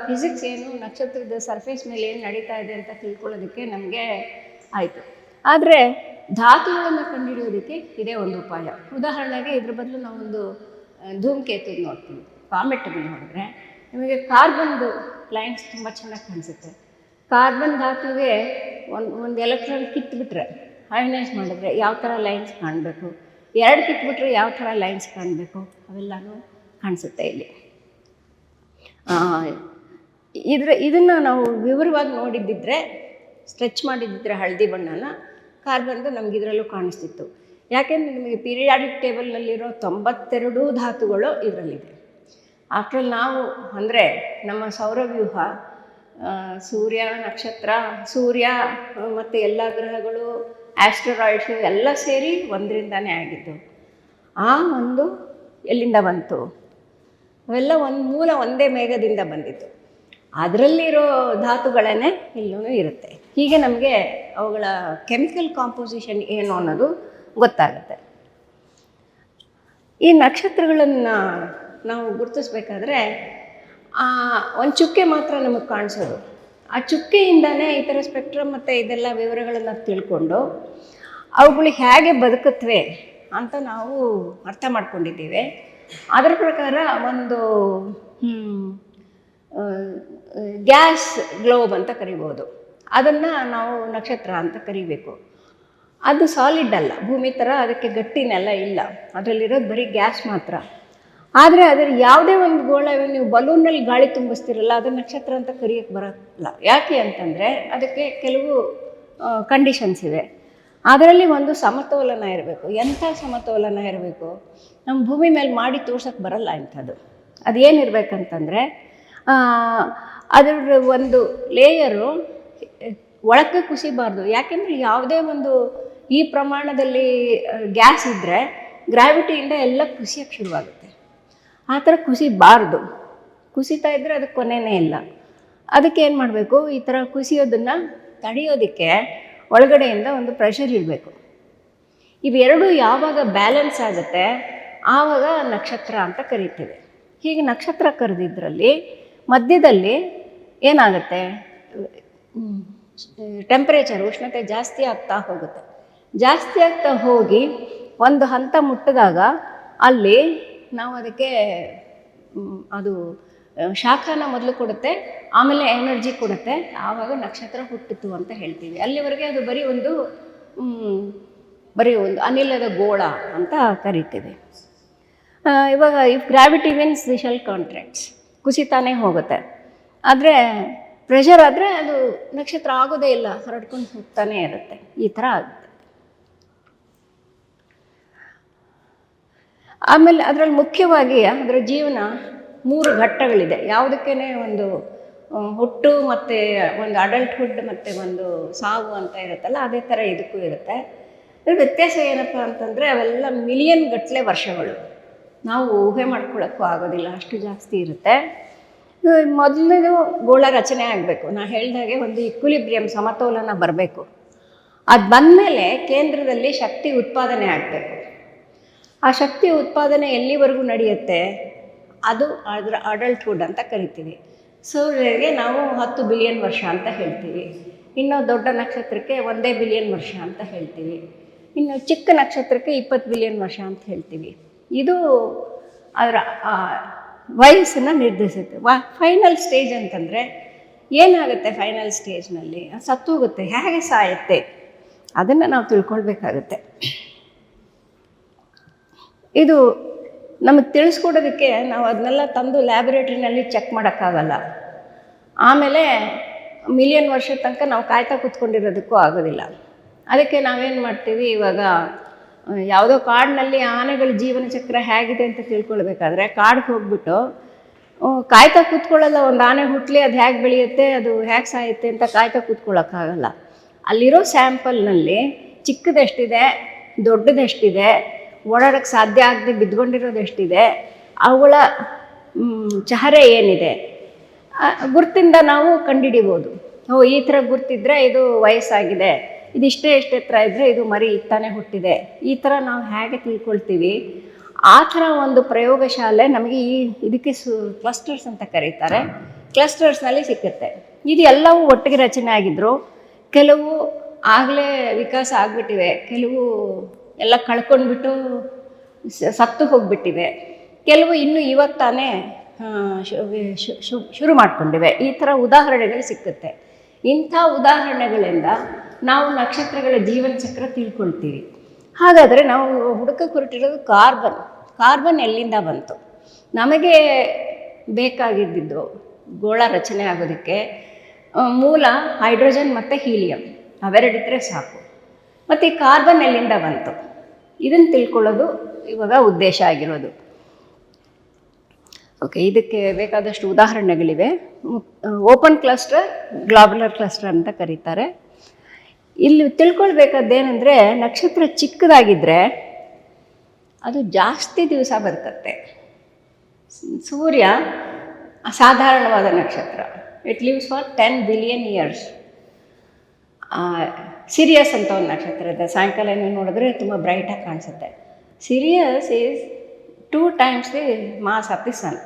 ಫಿಸಿಕ್ಸ್ ಏನು, ನಕ್ಷತ್ರದ ಸರ್ಫೇಸ್ ಮೇಲೆ ಏನು ನಡೀತಾ ಇದೆ ಅಂತ ತಿಳ್ಕೊಳ್ಳೋದಕ್ಕೆ ನಮಗೆ ಆಯಿತು. ಆದರೆ ಧಾತುಗಳನ್ನು ಕಂಡುಹಿಡಿಯೋದಕ್ಕೆ ಇದೇ ಒಂದು ಉಪಾಯ. ಉದಾಹರಣೆಗೆ ಇದ್ರ ಬದಲು ನಾವೊಂದು ಧೂಮಕೇತು ನೋಡ್ತೀವಿ, ಕಾಮೆಟ್ಗಳು ನೋಡಿದ್ರೆ ನಿಮಗೆ ಕಾರ್ಬನ್ದು ಲೈನ್ಸ್ ತುಂಬ ಚೆನ್ನಾಗಿ ಕಾಣಿಸುತ್ತೆ. ಕಾರ್ಬನ್ ಧಾತುವಿಗೆ ಒಂದು ಎಲೆಕ್ಟ್ರಾನ್ ಕಿತ್ಬಿಟ್ರೆ, ಅಯನೈಸ್ ಮಾಡಿದ್ರೆ ಯಾವ ಥರ ಲೈನ್ಸ್ ಕಾಣಬೇಕು, 2 ಕಿತ್ಬಿಟ್ರೆ ಯಾವ ಥರ ಲೈನ್ಸ್ ಕಾಣಬೇಕು, ಅವೆಲ್ಲನೂ ಕಾಣಿಸುತ್ತೆ ಇಲ್ಲಿ. ಇದನ್ನು ನಾವು ವಿವರವಾಗಿ ನೋಡಿದ್ದಿದ್ರೆ, ಸ್ಟ್ರೆಚ್ ಮಾಡಿದ್ದಿದ್ರೆ ಹಳದಿ ಬಣ್ಣನ, ಕಾರ್ಬನ್ದು ನಮ್ಗೆ ಇದರಲ್ಲೂ ಕಾಣಿಸ್ತಿತ್ತು. ಯಾಕೆಂದರೆ ನಿಮಗೆ ಪೀರಿಯಾಡಿಕ್ ಟೇಬಲ್ನಲ್ಲಿರೋ 92 ಧಾತುಗಳು ಇದರಲ್ಲಿದೆ. ಆಫ್ಟರ್ ನಾವು ಅಂದರೆ ನಮ್ಮ ಸೌರವ್ಯೂಹ, ಸೂರ್ಯ, ನಕ್ಷತ್ರ, ಸೂರ್ಯ ಮತ್ತು ಎಲ್ಲ ಗ್ರಹಗಳು, ಆಸ್ಟ್ರಾಯ್ಡ್ಸು ಎಲ್ಲ ಸೇರಿ ಒಂದರಿಂದನೇ ಆಗಿದ್ದು. ಆ ಒಂದು ಎಲ್ಲಿಂದ ಬಂತು? ಅವೆಲ್ಲ ಒಂದೇ ಮೇಘದಿಂದ ಬಂದಿತ್ತು. ಅದರಲ್ಲಿರೋ ಧಾತುಗಳೇ ಇಲ್ಲೂ ಇರುತ್ತೆ. ಹೀಗೆ ನಮಗೆ ಅವುಗಳ ಕೆಮಿಕಲ್ ಕಾಂಪೋಸಿಷನ್ ಏನು ಅನ್ನೋದು ಗೊತ್ತಾಗುತ್ತೆ. ಈ ನಕ್ಷತ್ರಗಳನ್ನು ನಾವು ಗುರುತಿಸ್ಬೇಕಾದ್ರೆ ಒಂದು ಚುಕ್ಕೆ ಮಾತ್ರ ನಮಗೆ ಕಾಣಿಸೋದು. ಆ ಚುಕ್ಕೆಯಿಂದನೇ ಈ ಥರ ಸ್ಪೆಕ್ಟ್ರಮ್ ಮತ್ತು ಇದೆಲ್ಲ ವಿವರಗಳನ್ನು ತಿಳ್ಕೊಂಡು ಅವುಗಳು ಹೇಗೆ ಬದುಕುತ್ತವೆ ಅಂತ ನಾವು ಅರ್ಥ ಮಾಡ್ಕೊಂಡಿದ್ದೀವಿ. ಅದರ ಪ್ರಕಾರ ಒಂದು ಗ್ಯಾಸ್ ಗ್ಲೋಬ್ ಅಂತ ಕರಿಬೋದು, ಅದನ್ನು ನಾವು ನಕ್ಷತ್ರ ಅಂತ ಕರಿಬೇಕು. ಅದು ಸಾಲಿಡ್ ಅಲ್ಲ, ಭೂಮಿ ಥರ ಅದಕ್ಕೆ ಗಟ್ಟಿನೆಲ್ಲ ಇಲ್ಲ, ಅದರಲ್ಲಿರೋದು ಬರೀ ಗ್ಯಾಸ್ ಮಾತ್ರ. ಆದರೆ ಅದರ ಯಾವುದೇ ಒಂದು ಗೋಳವನ್ನು ನೀವು ಬಲೂನಲ್ಲಿ ಗಾಳಿ ತುಂಬಿಸ್ತಿರಲ್ಲ, ಅದು ನಕ್ಷತ್ರ ಅಂತ ಕರಿಯೋಕ್ಕೆ ಬರೋಲ್ಲ. ಯಾಕೆ ಅಂತಂದರೆ ಅದಕ್ಕೆ ಕೆಲವು ಕಂಡೀಷನ್ಸ್ ಇದೆ. ಅದರಲ್ಲಿ ಒಂದು ಸಮತೋಲನ ಇರಬೇಕು. ಎಂಥ ಸಮತೋಲನ ಇರಬೇಕು? ನಮ್ಮ ಭೂಮಿ ಮೇಲೆ ಮಾಡಿ ತೋರ್ಸೋಕ್ಕೆ ಬರಲ್ಲ ಇಂಥದ್ದು. ಅದೇನಿರ್ಬೇಕಂತಂದರೆ ಅದರ ಒಂದು ಲೇಯರು ಒಳಕ್ಕೆ ಕುಸಿಬಾರ್ದು. ಯಾಕೆಂದರೆ ಯಾವುದೇ ಒಂದು ಈ ಪ್ರಮಾಣದಲ್ಲಿ ಗ್ಯಾಸ್ ಇದ್ದರೆ ಗ್ರಾವಿಟಿಯಿಂದ ಎಲ್ಲ ಕುಸಿಯೋಕ್ಕೆ ಶುರುವಾಗುತ್ತೆ. ಆ ಥರ ಕುಸಿಬಾರ್ದು. ಕುಸಿತಾ ಇದ್ದರೆ ಅದಕ್ಕೆ ಕೊನೆಯೇ ಇಲ್ಲ. ಅದಕ್ಕೆ ಏನು ಮಾಡಬೇಕು? ಈ ಥರ ಕುಸಿಯೋದನ್ನು ತಡೆಯೋದಕ್ಕೆ ಒಳಗಡೆಯಿಂದ ಒಂದು ಪ್ರೆಷರ್ ಇರಬೇಕು. ಇವೆರಡೂ ಯಾವಾಗ ಬ್ಯಾಲೆನ್ಸ್ ಆಗುತ್ತೆ ಆವಾಗ ನಕ್ಷತ್ರ ಅಂತ ಕರಿತೀವಿ. ಹೀಗೆ ನಕ್ಷತ್ರ ಕರೆದಿದ್ರಲ್ಲಿ ಮಧ್ಯದಲ್ಲಿ ಏನಾಗುತ್ತೆ? ಟೆಂಪ್ರೇಚರ್, ಉಷ್ಣತೆ ಜಾಸ್ತಿ ಆಗ್ತಾ ಹೋಗುತ್ತೆ. ಜಾಸ್ತಿ ಆಗ್ತಾ ಹೋಗಿ ಒಂದು ಹಂತ ಮುಟ್ಟಿದಾಗ ಅಲ್ಲಿ ನಾವು ಅದಕ್ಕೆ ಅದು ಶಾಖನ ಮೊದಲು ಕೊಡುತ್ತೆ, ಆಮೇಲೆ ಎನರ್ಜಿ ಕೊಡುತ್ತೆ, ಆವಾಗ ನಕ್ಷತ್ರ ಹುಟ್ಟಿತು ಅಂತ ಹೇಳ್ತೀವಿ. ಅಲ್ಲಿವರೆಗೆ ಅದು ಬರೀ ಒಂದು ಅನಿಲದ ಗೋಳ ಅಂತ ಕರಿತೀವಿ. ಇವಾಗ if gravity wins the shell contracts, ಕುಸಿತಾನೇ ಹೋಗುತ್ತೆ. ಆದರೆ ಪ್ರೆಷರ್ ಆದರೆ ಅದು ನಕ್ಷತ್ರ ಆಗೋದೇ ಇಲ್ಲ, ಹರಡ್ಕೊಂಡು ಹೋಗ್ತಾನೇ ಇರುತ್ತೆ. ಈ ಥರ ಆಗುತ್ತೆ. ಆಮೇಲೆ ಅದರಲ್ಲಿ ಮುಖ್ಯವಾಗಿ ಅದರ ಜೀವನ 3 ಘಟ್ಟಗಳಿದೆ. ಯಾವುದಕ್ಕೇ ಒಂದು ಹುಟ್ಟು ಮತ್ತು ಒಂದು ಅಡಲ್ಟ್ಹುಡ್ ಮತ್ತು ಒಂದು ಸಾವು ಅಂತ ಇರುತ್ತಲ್ಲ, ಅದೇ ಥರ ಇದಕ್ಕೂ ಇರುತ್ತೆ. ಇದ್ರ ವ್ಯತ್ಯಾಸ ಏನಪ್ಪ ಅಂತಂದರೆ ಅವೆಲ್ಲ ಮಿಲಿಯನ್ ಗಟ್ಟಲೆ ವರ್ಷಗಳು, ನಾವು ಊಹೆ ಮಾಡ್ಕೊಳ್ಳೋಕ್ಕೂ ಆಗೋದಿಲ್ಲ, ಅಷ್ಟು ಜಾಸ್ತಿ ಇರುತ್ತೆ. ಮೊದಲನೇದು ಗೋಳ ರಚನೆ ಆಗಬೇಕು. ನಾನು ಹೇಳಿದಾಗೆ ಒಂದು ಇಕ್ವಿಲಿಬ್ರಿಯಂ, ಸಮತೋಲನ ಬರಬೇಕು. ಅದು ಬಂದಮೇಲೆ ಕೇಂದ್ರದಲ್ಲಿ ಶಕ್ತಿ ಉತ್ಪಾದನೆ ಆಗಬೇಕು. ಆ ಶಕ್ತಿ ಉತ್ಪಾದನೆ ಎಲ್ಲಿವರೆಗೂ ನಡೆಯುತ್ತೆ ಅದು ಅದರ ಅಡಲ್ಟ್ಹುಡ್ ಅಂತ ಕರಿತೀವಿ. ಸೂರ್ಯನಿಗೆ ನಾವು 10 ಬಿಲಿಯನ್ ವರ್ಷ ಅಂತ ಹೇಳ್ತೀವಿ. ಇನ್ನು ದೊಡ್ಡ ನಕ್ಷತ್ರಕ್ಕೆ 1 ಬಿಲಿಯನ್ ವರ್ಷ ಅಂತ ಹೇಳ್ತೀವಿ. ಇನ್ನು ಚಿಕ್ಕ ನಕ್ಷತ್ರಕ್ಕೆ 20 ಬಿಲಿಯನ್ ವರ್ಷ ಅಂತ ಹೇಳ್ತೀವಿ. ಇದು ಅದರ ವಯಸ್ಸನ್ನು ನಿರ್ಧರಿಸುತ್ತೆ. ಫೈನಲ್ ಸ್ಟೇಜ್ ಅಂತಂದರೆ ಏನಾಗುತ್ತೆ? ಫೈನಲ್ ಸ್ಟೇಜ್ನಲ್ಲಿ ಸತ್ತೋಗುತ್ತೆ. ಹೇಗೆ ಸಾಯುತ್ತೆ ಅದನ್ನು ನಾವು ತಿಳ್ಕೊಳ್ಬೇಕಾಗತ್ತೆ. ಇದು ನಮಗೆ ತಿಳಿಸ್ಕೊಡೋದಕ್ಕೆ ನಾವು ಅದನ್ನೆಲ್ಲ ತಂದು ಲ್ಯಾಬೊರೇಟ್ರಿನಲ್ಲಿ ಚೆಕ್ ಮಾಡೋಕ್ಕಾಗಲ್ಲ. ಆಮೇಲೆ ಮಿಲಿಯನ್ ವರ್ಷದ ತನಕ ನಾವು ಕಾಯ್ತಾ ಕೂತ್ಕೊಂಡಿರೋದಕ್ಕೂ ಆಗೋದಿಲ್ಲ. ಅದಕ್ಕೆ ನಾವೇನು ಮಾಡ್ತೀವಿ, ಇವಾಗ ಯಾವುದೋ ಕಾಡಿನಲ್ಲಿ ಆನೆಗಳ ಜೀವನ ಚಕ್ರ ಹೇಗಿದೆ ಅಂತ ತಿಳ್ಕೊಳ್ಬೇಕಾದ್ರೆ ಕಾಡಿಗೆ ಹೋಗ್ಬಿಟ್ಟು ಕಾಯ್ತಾ ಕೂತ್ಕೊಳ್ಳೋಲ್ಲ. ಒಂದು ಆನೆ ಹುಟ್ಟಲಿ, ಅದು ಹೇಗೆ ಬೆಳೆಯುತ್ತೆ, ಅದು ಹೇಗೆ ಸಾಯುತ್ತೆ ಅಂತ ಕಾಯ್ತಾ ಕೂತ್ಕೊಳ್ಳೋಕ್ಕಾಗಲ್ಲ. ಅಲ್ಲಿರೋ ಸ್ಯಾಂಪಲ್ನಲ್ಲಿ ಚಿಕ್ಕದೆಷ್ಟಿದೆ, ದೊಡ್ಡದೆಷ್ಟಿದೆ, ಓಡಾಡೋಕ್ಕೆ ಸಾಧ್ಯ ಆಗದೆ ಬಿದ್ದುಕೊಂಡಿರೋದೆಷ್ಟಿದೆ, ಅವುಗಳ ಚಹರೆ ಏನಿದೆ, ಗುರ್ತಿಂದ ನಾವು ಕಂಡುಹಿಡಿಬೋದು. ಈ ಥರ ಗುರ್ತಿದ್ರೆ ಇದು ವಯಸ್ಸಾಗಿದೆ, ಇದಿಷ್ಟೇ ಎತ್ತರ ಇದ್ದರೆ ಇದು ಮರಿ ತಾನೇ ಹುಟ್ಟಿದೆ, ಈ ಥರ ನಾವು ಹೇಗೆ ತಿಳ್ಕೊಳ್ತೀವಿ. ಆ ಥರ ಒಂದು ಪ್ರಯೋಗಶಾಲೆ ನಮಗೆ ಇದಕ್ಕೆ ಕ್ಲಸ್ಟರ್ಸ್ ಅಂತ ಕರೀತಾರೆ. ಕ್ಲಸ್ಟರ್ಸ್ನಲ್ಲಿ ಸಿಕ್ಕುತ್ತೆ. ಇದು ಎಲ್ಲವೂ ಒಟ್ಟಿಗೆ ರಚನೆ ಆಗಿದ್ದರು. ಕೆಲವು ಆಗಲೇ ವಿಕಾಸ ಆಗಿಬಿಟ್ಟಿವೆ, ಕೆಲವು ಎಲ್ಲ ಕಳ್ಕೊಂಡ್ಬಿಟ್ಟು ಸತ್ತು ಹೋಗಿಬಿಟ್ಟಿವೆ, ಕೆಲವು ಇನ್ನೂ ಇವಾಗ ತಾನೇ ಶುರು ಮಾಡಿಕೊಂಡಿವೆ. ಈ ಥರ ಉದಾಹರಣೆಗಳು ಸಿಕ್ಕುತ್ತೆ. ಇಂಥ ಉದಾಹರಣೆಗಳಿಂದ ನಾವು ನಕ್ಷತ್ರಗಳ ಜೀವನ ಚಕ್ರ ತಿಳ್ಕೊಳ್ತೀವಿ. ಹಾಗಾದರೆ ನಾವು ಹುಡುಕಕ್ಕೆ ಹೊರಟಿರೋದು ಕಾರ್ಬನ್ ಎಲ್ಲಿಂದ ಬಂತು? ನಮಗೆ ಬೇಕಾಗಿದ್ದು ಗೋಳ ರಚನೆ ಆಗೋದಕ್ಕೆ ಮೂಲ ಹೈಡ್ರೋಜನ್ ಮತ್ತು ಹೀಲಿಯಂ, ಅವೆರಡಿದ್ರೆ ಸಾಕು. ಮತ್ತು ಈ ಕಾರ್ಬನ್ ಎಲ್ಲಿಂದ ಬಂತು? ಇದನ್ನು ತಿಳ್ಕೊಳ್ಳೋದು ಇವಾಗ ಉದ್ದೇಶ ಆಗಿರೋದು. ಓಕೆ, ಇದಕ್ಕೆ ಬೇಕಾದಷ್ಟು ಉದಾಹರಣೆಗಳಿವೆ. ಓಪನ್ ಕ್ಲಸ್ಟರ್, ಗ್ಲಾಬ್ಯುಲರ್ ಕ್ಲಸ್ಟರ್ ಅಂತ ಕರೀತಾರೆ. ಇಲ್ಲಿ ತಿಳ್ಕೊಳ್ಬೇಕಾದ್ದೇನೆಂದರೆ, ನಕ್ಷತ್ರ ಚಿಕ್ಕದಾಗಿದ್ದರೆ ಅದು ಜಾಸ್ತಿ ದಿವಸ ಬದುಕತ್ತೆ. ಸೂರ್ಯ ಅಸಾಧಾರಣವಾದ ನಕ್ಷತ್ರ, it lives for 10 billion years. Serious ಅಂತ ಒಂದು ನಕ್ಷತ್ರ ಇದೆ, ಸಾಯಂಕಾಲ ನೀವು ನೋಡಿದ್ರೆ ತುಂಬ ಬ್ರೈಟಾಗಿ ಕಾಣಿಸುತ್ತೆ. Sirius is 2 times the mass of the sun,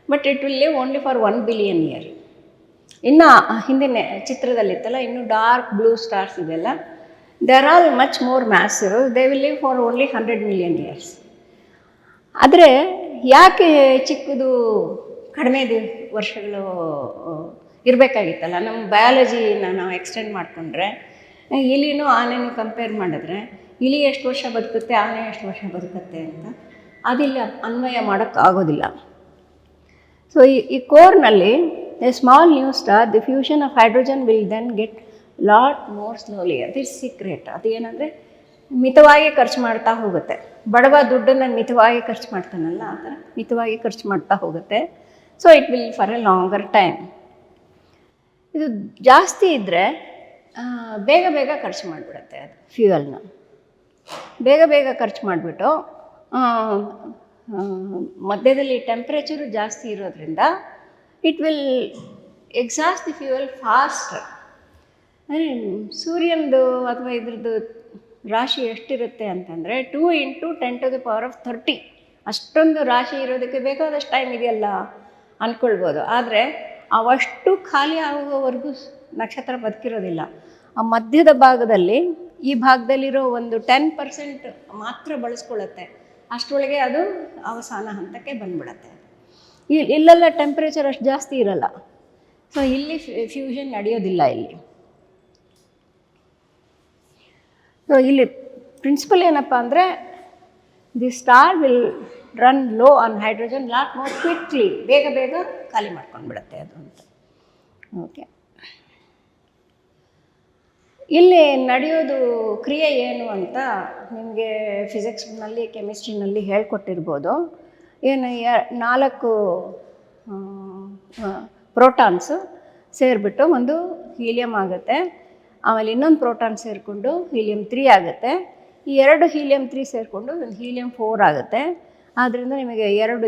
but it will live only for 1 billion year. ಇನ್ನು ಹಿಂದಿನ ಚಿತ್ರದಲ್ಲಿತ್ತಲ್ಲ, ಇನ್ನು ಡಾರ್ಕ್ ಬ್ಲೂ ಸ್ಟಾರ್ಸ್ ಇದೆಲ್ಲ, they are all much more massive, they will live for only 100 million years. ಆದರೆ ಯಾಕೆ ಚಿಕ್ಕದು ಕಡಿಮೆ ವರ್ಷಗಳು ಇರಬೇಕಾಗಿತ್ತಲ್ಲ? ನಮ್ಮ ಬಯಾಲಜಿನ ನಾವು ಎಕ್ಸ್ಟೆಂಡ್ ಮಾಡಿಕೊಂಡ್ರೆ, ಇಲಿನೂ ಆನೆನೂ ಕಂಪೇರ್ ಮಾಡಿದ್ರೆ ಇಲಿ ಎಷ್ಟು ವರ್ಷ ಬದುಕುತ್ತೆ, ಆನೆ ಎಷ್ಟು ವರ್ಷ ಬದುಕುತ್ತೆ ಅಂತ ಅದಿಲ್ಲ ಅನ್ವಯ ಮಾಡೋಕ್ಕಾಗೋದಿಲ್ಲ. ಸೊ ಈ ಕೋರ್ನಲ್ಲಿ a small new star, the fusion of hydrogen will then get lot more slowly. ಅದು ಸೀಕ್ರೆಟ್. ಅದೇನೆಂದರೆ ಮಿತವಾಗಿ ಖರ್ಚು ಮಾಡ್ತಾ ಹೋಗುತ್ತೆ. ಬಡವ ದುಡ್ಡನ್ನು ಮಿತವಾಗಿ ಖರ್ಚು ಮಾಡ್ತಾನಲ್ಲ, ಆ ಥರ ಮಿತವಾಗಿ ಖರ್ಚು ಮಾಡ್ತಾ ಹೋಗುತ್ತೆ. So it will for A longer time. ಇದು ಜಾಸ್ತಿ ಇದ್ದರೆ ಬೇಗ ಬೇಗ ಖರ್ಚು ಮಾಡಿಬಿಡುತ್ತೆ. ಅದು ಫ್ಯೂಯಲ್ನ ಬೇಗ ಖರ್ಚು ಮಾಡಿಬಿಟ್ಟು ಮಧ್ಯದಲ್ಲಿ ಟೆಂಪ್ರೇಚರು ಜಾಸ್ತಿ ಇರೋದ್ರಿಂದ it will exhaust the fuel fast. ಅಂದರೆ ಸೂರ್ಯನದು ಅಥವಾ ಇದ್ರದ್ದು ರಾಶಿ ಎಷ್ಟಿರುತ್ತೆ ಅಂತಂದರೆ 2 × 10⁻30 ಅಷ್ಟೊಂದು ರಾಶಿ ಇರೋದಕ್ಕೆ ಬೇಕಾದಷ್ಟು ಟೈಮ್ ಇದೆಯಲ್ಲ ಅಂದ್ಕೊಳ್ಬೋದು. ಆದರೆ ಅವಷ್ಟು ಖಾಲಿ ಆಗುವವರೆಗೂ ನಕ್ಷತ್ರ ಬದುಕಿರೋದಿಲ್ಲ. ಆ ಮಧ್ಯದ ಭಾಗದಲ್ಲಿ, ಈ ಭಾಗದಲ್ಲಿರೋ ಒಂದು 10% ಮಾತ್ರ ಬಳಸ್ಕೊಳ್ಳುತ್ತೆ. ಅಷ್ಟರೊಳಗೆ ಅದು ಅವಸಾನ ಹಂತಕ್ಕೆ ಬಂದ್ಬಿಡತ್ತೆ. ಇಲ್ಲೆಲ್ಲ ಟೆಂಪ್ರೇಚರ್ ಅಷ್ಟು ಜಾಸ್ತಿ ಇರಲ್ಲ. ಸೊ ಇಲ್ಲಿ ಫ್ಯೂಷನ್ ನಡೆಯೋದಿಲ್ಲ ಇಲ್ಲಿ. ಸೊ ಇಲ್ಲಿ ಪ್ರಿನ್ಸಿಪಲ್ ಏನಪ್ಪ ಅಂದರೆ, the star will run low on hydrogen lot more quickly. ಬೇಗ ಖಾಲಿ ಮಾಡ್ಕೊಂಡ್ಬಿಡತ್ತೆ ಅದು ಅಂತ. ಓಕೆ, ಇಲ್ಲಿ ನಡೆಯೋದು ಕ್ರಿಯೆ ಏನು ಅಂತ ನಿಮಗೆ ಫಿಸಿಕ್ಸ್ನಲ್ಲಿ, ಕೆಮಿಸ್ಟ್ರಿನಲ್ಲಿ ಹೇಳ್ಕೊಟ್ಟಿರ್ಬೋದು. ಏನು 4 ಪ್ರೋಟಾನ್ಸು ಸೇರಿಬಿಟ್ಟು ಒಂದು ಹೀಲಿಯಂ ಆಗುತ್ತೆ. ಆಮೇಲೆ ಇನ್ನೊಂದು ಪ್ರೋಟಾನ್ ಸೇರಿಕೊಂಡು ಹೀಲಿಯಂ 3 ಆಗುತ್ತೆ. ಈ 2 ಹೀಲಿಯಂ 3 ಸೇರಿಕೊಂಡು ಒಂದು ಹೀಲಿಯಂ 4 ಆಗುತ್ತೆ. ಆದ್ದರಿಂದ ನಿಮಗೆ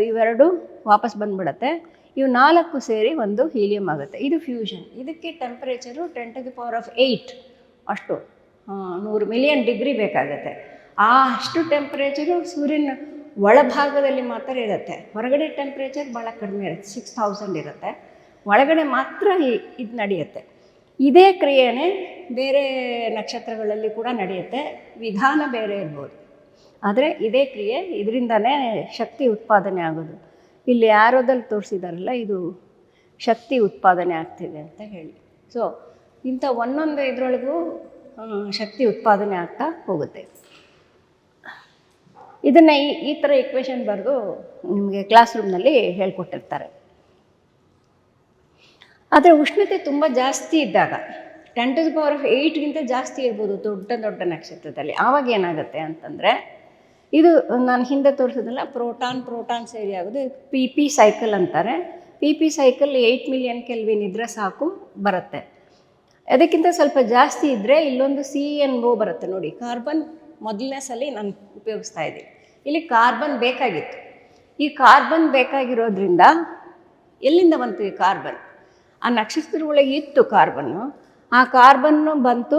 ಇವೆರಡು ವಾಪಸ್ ಬಂದುಬಿಡುತ್ತೆ. ಇವು 4 ಸೇರಿ ಒಂದು ಹೀಲಿಯಂ ಆಗುತ್ತೆ. ಇದು ಫ್ಯೂಷನ್. ಇದಕ್ಕೆ ಟೆಂಪ್ರೇಚರು 10⁸ ಅಷ್ಟು 100 ಮಿಲಿಯನ್ ಡಿಗ್ರಿ ಬೇಕಾಗುತ್ತೆ. ಅಷ್ಟು ಟೆಂಪ್ರೇಚರು ಸೂರ್ಯನ ಒಳಭಾಗದಲ್ಲಿ ಮಾತ್ರ ಇರುತ್ತೆ. ಹೊರಗಡೆ ಟೆಂಪ್ರೇಚರ್ ಭಾಳ ಕಡಿಮೆ ಇರುತ್ತೆ, 6000 ಇರುತ್ತೆ. ಒಳಗಡೆ ಮಾತ್ರ ಇದು ನಡೆಯುತ್ತೆ. ಇದೇ ಕ್ರಿಯೆನೇ ಬೇರೆ ನಕ್ಷತ್ರಗಳಲ್ಲಿ ಕೂಡ ನಡೆಯುತ್ತೆ. ವಿಧಾನ ಬೇರೆ ಇರ್ಬೋದು, ಆದರೆ ಇದೇ ಕ್ರಿಯೆ, ಇದರಿಂದನೇ ಶಕ್ತಿ ಉತ್ಪಾದನೆ ಆಗೋದು. ಇಲ್ಲಿ ಆ್ಯರೋದಲ್ಲಿ ತೋರಿಸಿದಾರಲ್ಲ, ಇದು ಶಕ್ತಿ ಉತ್ಪಾದನೆ ಆಗ್ತಿದೆ ಅಂತ ಹೇಳಿ. ಸೊ ಇಂಥ ಒಂದೊಂದು ಇದರೊಳಗೂ ಶಕ್ತಿ ಉತ್ಪಾದನೆ ಆಗ್ತಾ ಹೋಗುತ್ತೆ. ಇದನ್ನು ಈ ಥರ ಇಕ್ವೇಷನ್ ಬರೆದು ನಿಮಗೆ ಕ್ಲಾಸ್ ರೂಮ್ನಲ್ಲಿ ಹೇಳ್ಕೊಟ್ಟಿರ್ತಾರೆ. ಆದರೆ ಉಷ್ಣತೆ ತುಂಬ ಜಾಸ್ತಿ ಇದ್ದಾಗ 10⁸ ಜಾಸ್ತಿ ಇರ್ಬೋದು ದೊಡ್ಡ ನಕ್ಷತ್ರದಲ್ಲಿ. ಆವಾಗ ಏನಾಗುತ್ತೆ ಅಂತಂದರೆ, ಇದು ನಾನು ಹಿಂದೆ ತೋರಿಸಿದ್ನಲ್ಲ, ಪ್ರೋಟಾನ್ ಸೇರಿ ಆಗೋದು PP ಸೈಕಲ್ ಅಂತಾರೆ. PP ಸೈಕಲ್ 8 ಮಿಲಿಯನ್ ಕೆಲ್ವಿನ್ ಇದ್ದರೆ ಸಾಕು ಬರುತ್ತೆ. ಅದಕ್ಕಿಂತ ಸ್ವಲ್ಪ ಜಾಸ್ತಿ ಇದ್ದರೆ ಇಲ್ಲೊಂದು CNO ಬರುತ್ತೆ ನೋಡಿ, ಕಾರ್ಬನ್ ಮೊದಲನೇ ಸಲ ನಾನು ಉಪಯೋಗಿಸ್ತಾ ಇದ್ದೀನಿ. ಇಲ್ಲಿ ಕಾರ್ಬನ್ ಬೇಕಾಗಿತ್ತು. ಈ ಕಾರ್ಬನ್ ಬೇಕಾಗಿರೋದ್ರಿಂದ ಎಲ್ಲಿಂದ ಬಂತು ಈ ಕಾರ್ಬನ್? ಆ ನಕ್ಷತ್ರದೊಳಗೆ ಇತ್ತು ಕಾರ್ಬನ್ನು. ಆ ಕಾರ್ಬನ್ನು ಬಂತು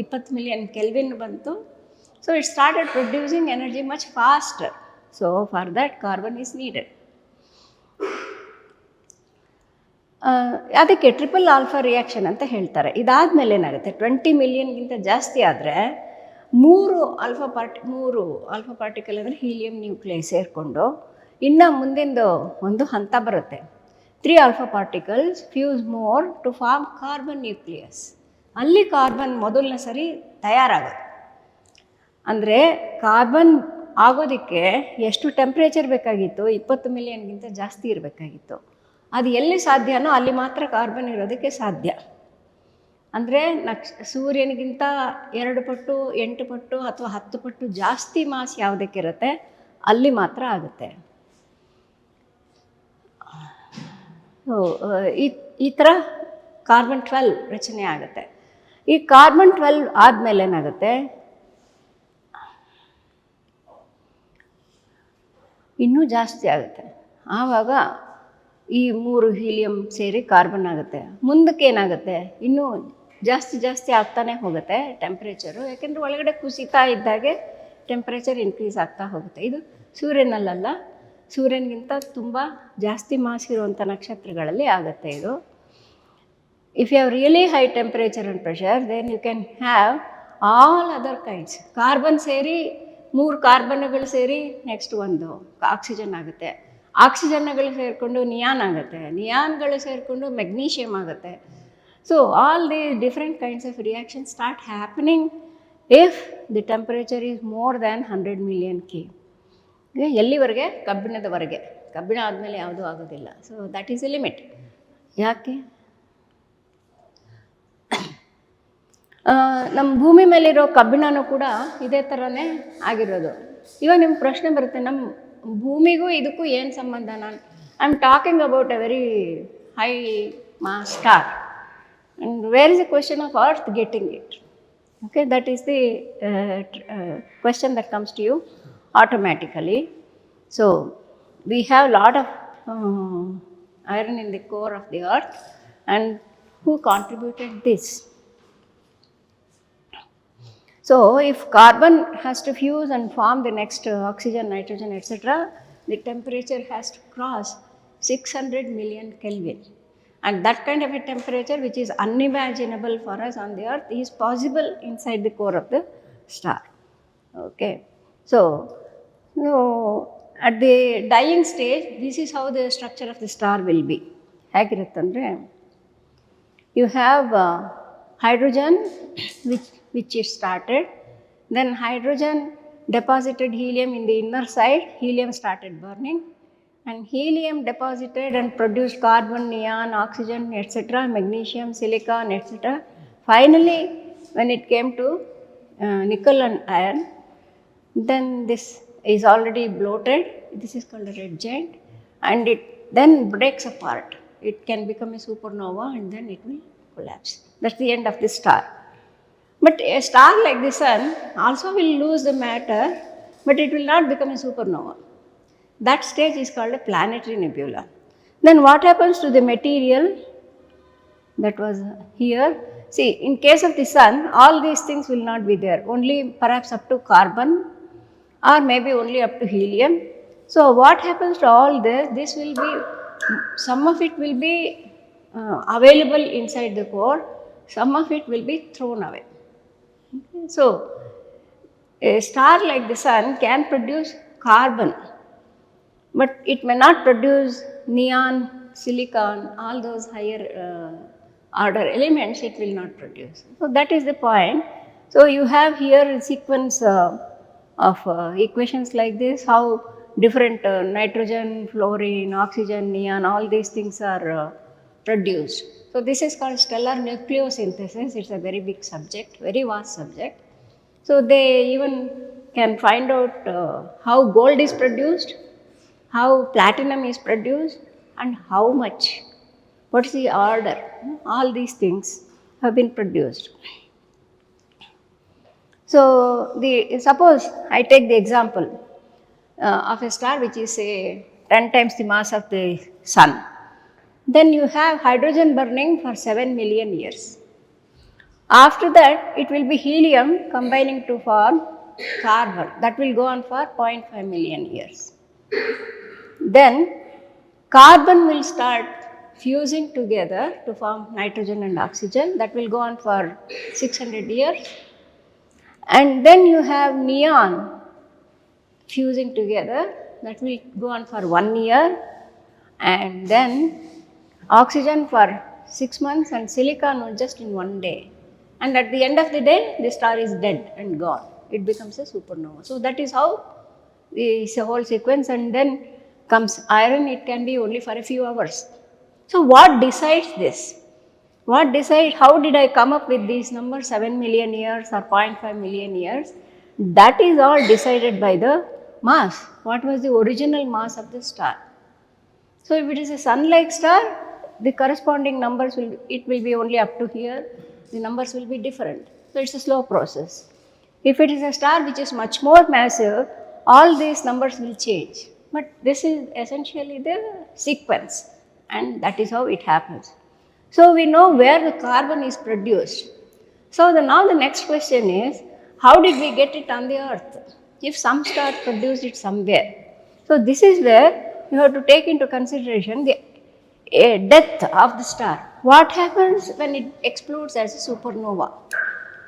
20 ಮಿಲಿಯನ್ ಕೆಲ್ವಿನ್ ಬಂತು. So it started producing energy much faster. So for that carbon is needed. ಅದಕ್ಕೆ ಟ್ರಿಪಲ್ ಆಲ್ಫಾ ರಿಯಾಕ್ಷನ್ ಅಂತ ಹೇಳ್ತಾರೆ. ಇದಾದಮೇಲೆ ಏನಾಗುತ್ತೆ, 20 ಮಿಲಿಯನ್ಗಿಂತ ಜಾಸ್ತಿ ಆದರೆ 3 ಆಲ್ಫಾ ಪಾರ್ಟಿಕಲ್ ಅಂದರೆ ಹೀಲಿಯಂ ನ್ಯೂಕ್ಲಿಯೈ ಸೇರಿಕೊಂಡು ಇನ್ನು ಮುಂದಿಂದು ಒಂದು ಹಂತ ಬರುತ್ತೆ. 3 alpha particles fuse more to form carbon nucleus. ಅಲ್ಲಿ ಕಾರ್ಬನ್ ಮೊದಲನೇ ಸರಿ ತಯಾರಾಗೋದು. ಅಂದರೆ ಕಾರ್ಬನ್ ಆಗೋದಕ್ಕೆ ಎಷ್ಟು ಟೆಂಪ್ರೇಚರ್ ಬೇಕಾಗಿತ್ತು? 20 ಮಿಲಿಯನ್ಗಿಂತ ಜಾಸ್ತಿ ಇರಬೇಕಾಗಿತ್ತು. ಅದು ಎಲ್ಲಿ ಸಾಧ್ಯನೋ ಅಲ್ಲಿ ಮಾತ್ರ ಕಾರ್ಬನ್ ಇರೋದಕ್ಕೆ ಸಾಧ್ಯ. ಅಂದರೆ ಸೂರ್ಯನಿಗಿಂತ 2 ಪಟ್ಟು 8 ಪಟ್ಟು ಅಥವಾ 10 ಪಟ್ಟು ಜಾಸ್ತಿ ಮಾಸ್ ಯಾವುದಕ್ಕಿರುತ್ತೆ ಅಲ್ಲಿ ಮಾತ್ರ ಆಗುತ್ತೆ. ಈ ಥರ ಕಾರ್ಬನ್ 12 ರಚನೆ ಆಗುತ್ತೆ. ಈ ಕಾರ್ಬನ್ 12 ಆದಮೇಲೆ ಏನಾಗುತ್ತೆ, ಇನ್ನೂ ಜಾಸ್ತಿ ಆಗುತ್ತೆ. ಆವಾಗ ಈ 3 ಹೀಲಿಯಂ ಸೇರಿ ಕಾರ್ಬನ್ ಆಗುತ್ತೆ. ಮುಂದಕ್ಕೆ ಏನಾಗುತ್ತೆ, ಇನ್ನೂ ಜಾಸ್ತಿ ಆಗ್ತಾನೆ ಹೋಗುತ್ತೆ ಟೆಂಪ್ರೇಚರು. ಯಾಕೆಂದರೆ ಒಳಗಡೆ ಕುಸಿತಾ ಇದ್ದಾಗೆ ಟೆಂಪ್ರೇಚರ್ ಇನ್ಕ್ರೀಸ್ ಆಗ್ತಾ ಹೋಗುತ್ತೆ. ಇದು ಸೂರ್ಯನಲ್ಲ, ಸೂರ್ಯನಿಗಿಂತ ತುಂಬ ಜಾಸ್ತಿ ಮಾಸ್ ಇರುವಂಥ ನಕ್ಷತ್ರಗಳಲ್ಲಿ ಆಗುತ್ತೆ ಇದು. If you have really high temperature and pressure, then you can have all other kinds. Carbon ಸೇರಿ 3 ಕಾರ್ಬನ್ಗಳು ಸೇರಿ ನೆಕ್ಸ್ಟ್ ಒಂದು ಆಕ್ಸಿಜನ್ ಆಗುತ್ತೆ. ಆಕ್ಸಿಜನ್ಗಳು ಸೇರಿಕೊಂಡು ನಿಯಾನ್ ಆಗುತ್ತೆ. ನಿಯಾನ್ಗಳು ಸೇರಿಕೊಂಡು ಮೆಗ್ನೀಷಿಯಮ್ ಆಗುತ್ತೆ. So all the different kinds of reaction start happening if the temperature is more than 100 million K. ಎಲ್ಲಿವರೆಗೆ? ಕಬ್ಬಿಣದವರೆಗೆ. ಕಬ್ಬಿಣ ಆದಮೇಲೆ ಯಾವುದೂ ಆಗೋದಿಲ್ಲ. So that is A limit. ಯಾಕೆ? ನಮ್ಮ ಭೂಮಿ ಮೇಲಿರೋ ಕಬ್ಬಿಣನೂ ಕೂಡ ಇದೇ ಥರನೇ ಆಗಿರೋದು. ಇವಾಗ ನಿಮ್ಮ ಪ್ರಶ್ನೆ ಬರುತ್ತೆ, ನಮ್ಮ ಭೂಮಿಗೂ ಇದಕ್ಕೂ ಏನು ಸಂಬಂಧ? I am talking about a very high mass star. And where is the question of earth getting it? Okay, that is the question that comes to you automatically. So we have a lot of iron in the core of the earth, and who contributed this? So if carbon has to fuse and form the next oxygen, nitrogen, etc., the temperature has to cross 600 million Kelvin. And that kind of a temperature, which is unimaginable for us on the earth, is possible inside the core of the star. Okay. So at the dying stage, this is how the structure of the star will be. You have hydrogen, which is started. Then hydrogen deposited helium in the inner side. Helium started burning. And helium deposited and produced carbon, neon, oxygen, etc., magnesium, silicon, etc. Finally, when it came to nickel and iron, then this is already bloated. This is called a red giant, and it then breaks apart. It can become a supernova, and then it will collapse. That's the end of the star. But a star like the sun also will lose the matter, but it will not become a supernova. That stage is called a planetary nebula. Then what happens to the material that was here? See, in case of the sun, all these things will not be there. Only perhaps up to carbon, or maybe only up to helium. So what happens to all this? This will be, some of it will be available inside the core, some of it will be thrown away. Okay? So a star like the sun can produce carbon, but it may not produce neon, silicon, all those higher order elements it will not produce. So that is the point. So you have here a sequence of equations like this, how different nitrogen, fluorine, oxygen, neon, all these things are produced. So this is called stellar nucleosynthesis. It's a very big subject, very vast subject. So they even can find out how gold is produced, how platinum is produced, and how much, what is the order, all these things have been produced. So, suppose I take the example of a star which is say 10 times the mass of the sun. Then you have hydrogen burning for 7 million years. After that, it will be helium combining to form carbon. That will go on for 0.5 million years. Then carbon will start fusing together to form nitrogen and oxygen. That will go on for 600 years. And then you have neon fusing together. That will go on for 1 year. And then oxygen for 6 months and silicon just in 1 day. And at the end of the day, the star is dead and gone. It becomes a supernova. So that is how this whole sequence, and then comes iron. It can be only for a few hours. So what decides this? What decides how did I come up with these numbers 7 million years or 0.5 million years? That is all decided by the mass. What was the original mass of the star? So if it is a sun-like star, the corresponding numbers will be only up to here. The numbers will be different. So it's a slow process. If it is a star which is much more massive, all these numbers will change. But this is essentially the sequence, and that is how it happens. So we know where the carbon is produced. So now the next question is, how did we get it on the earth? If some star produced it somewhere. So this is where you have to take into consideration the death of the star. What happens when it explodes as a supernova?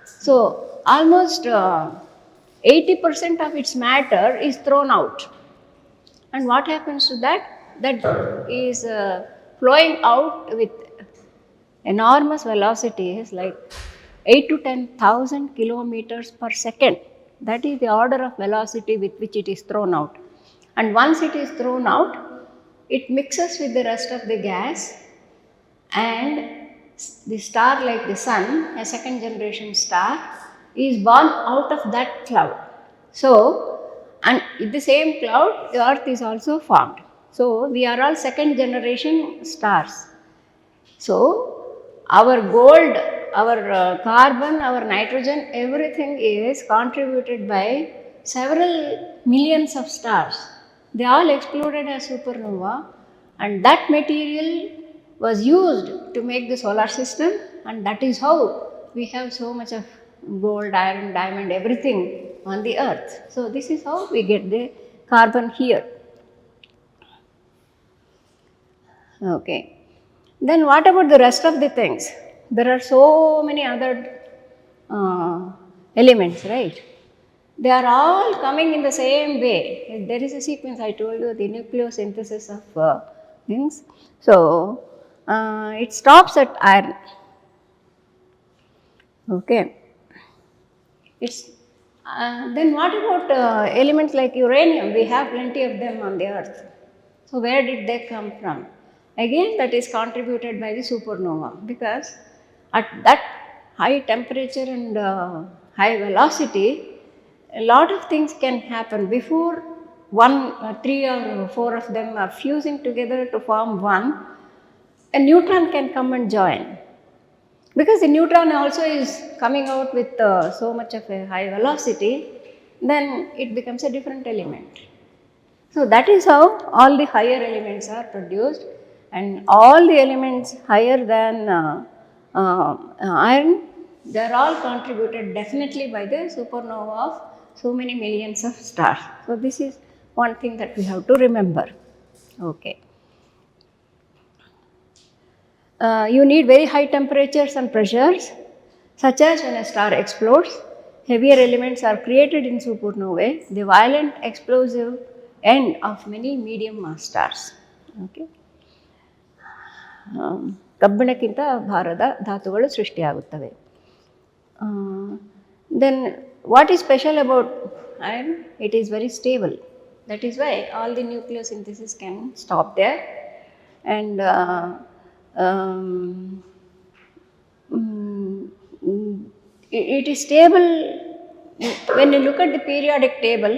So almost 80% of its matter is thrown out. And what happens to that? That is flowing out with enormous velocities like 8 to 10,000 kilometers per second. That is the order of velocity with which it is thrown out. And once it is thrown out, it mixes with the rest of the gas, and the star like the sun, a second generation star, is born out of that cloud. So, and in the same cloud, the earth is also formed. So, we are all second generation stars. So, our gold, our carbon, our nitrogen, everything is contributed by several millions of stars. They all exploded as supernova, and that material was used to make the solar system, and that is how we have so much of gold, iron, diamond, everything on the earth. So this is how we get the carbon here. Okay. Then what about the rest of the things? There are so many other elements, right? They are all coming in the same way. There is a sequence, I told you, the nucleosynthesis of things. So, it stops at iron. Okay. Then what about elements like uranium? We have plenty of them on the earth. So, where did they come from? Again, that is contributed by the supernova, because at that high temperature and high velocity, a lot of things can happen. Before three or four of them are fusing together to form one, a neutron can come and join. Because the neutron also is coming out with so much of a high velocity, then it becomes a different element. So that is how all the higher elements are produced, and all the elements higher than iron, they are all contributed definitely by the supernova of so many millions of stars. So this is one thing that we have to remember. Okay. You need very high temperatures and pressures, such as when a star explodes, heavier elements are created in supernovae, the violent explosive end of many medium mass stars. Okay. ಕಬ್ಬಿಣಕ್ಕಿಂತ ಭಾರದ ಧಾತುಗಳು ಸೃಷ್ಟಿಯಾಗುತ್ತವೆ. Then what is special about iron? It is very stable. That is why all the nucleosynthesis can stop there, and it is stable. When you look at the periodic table,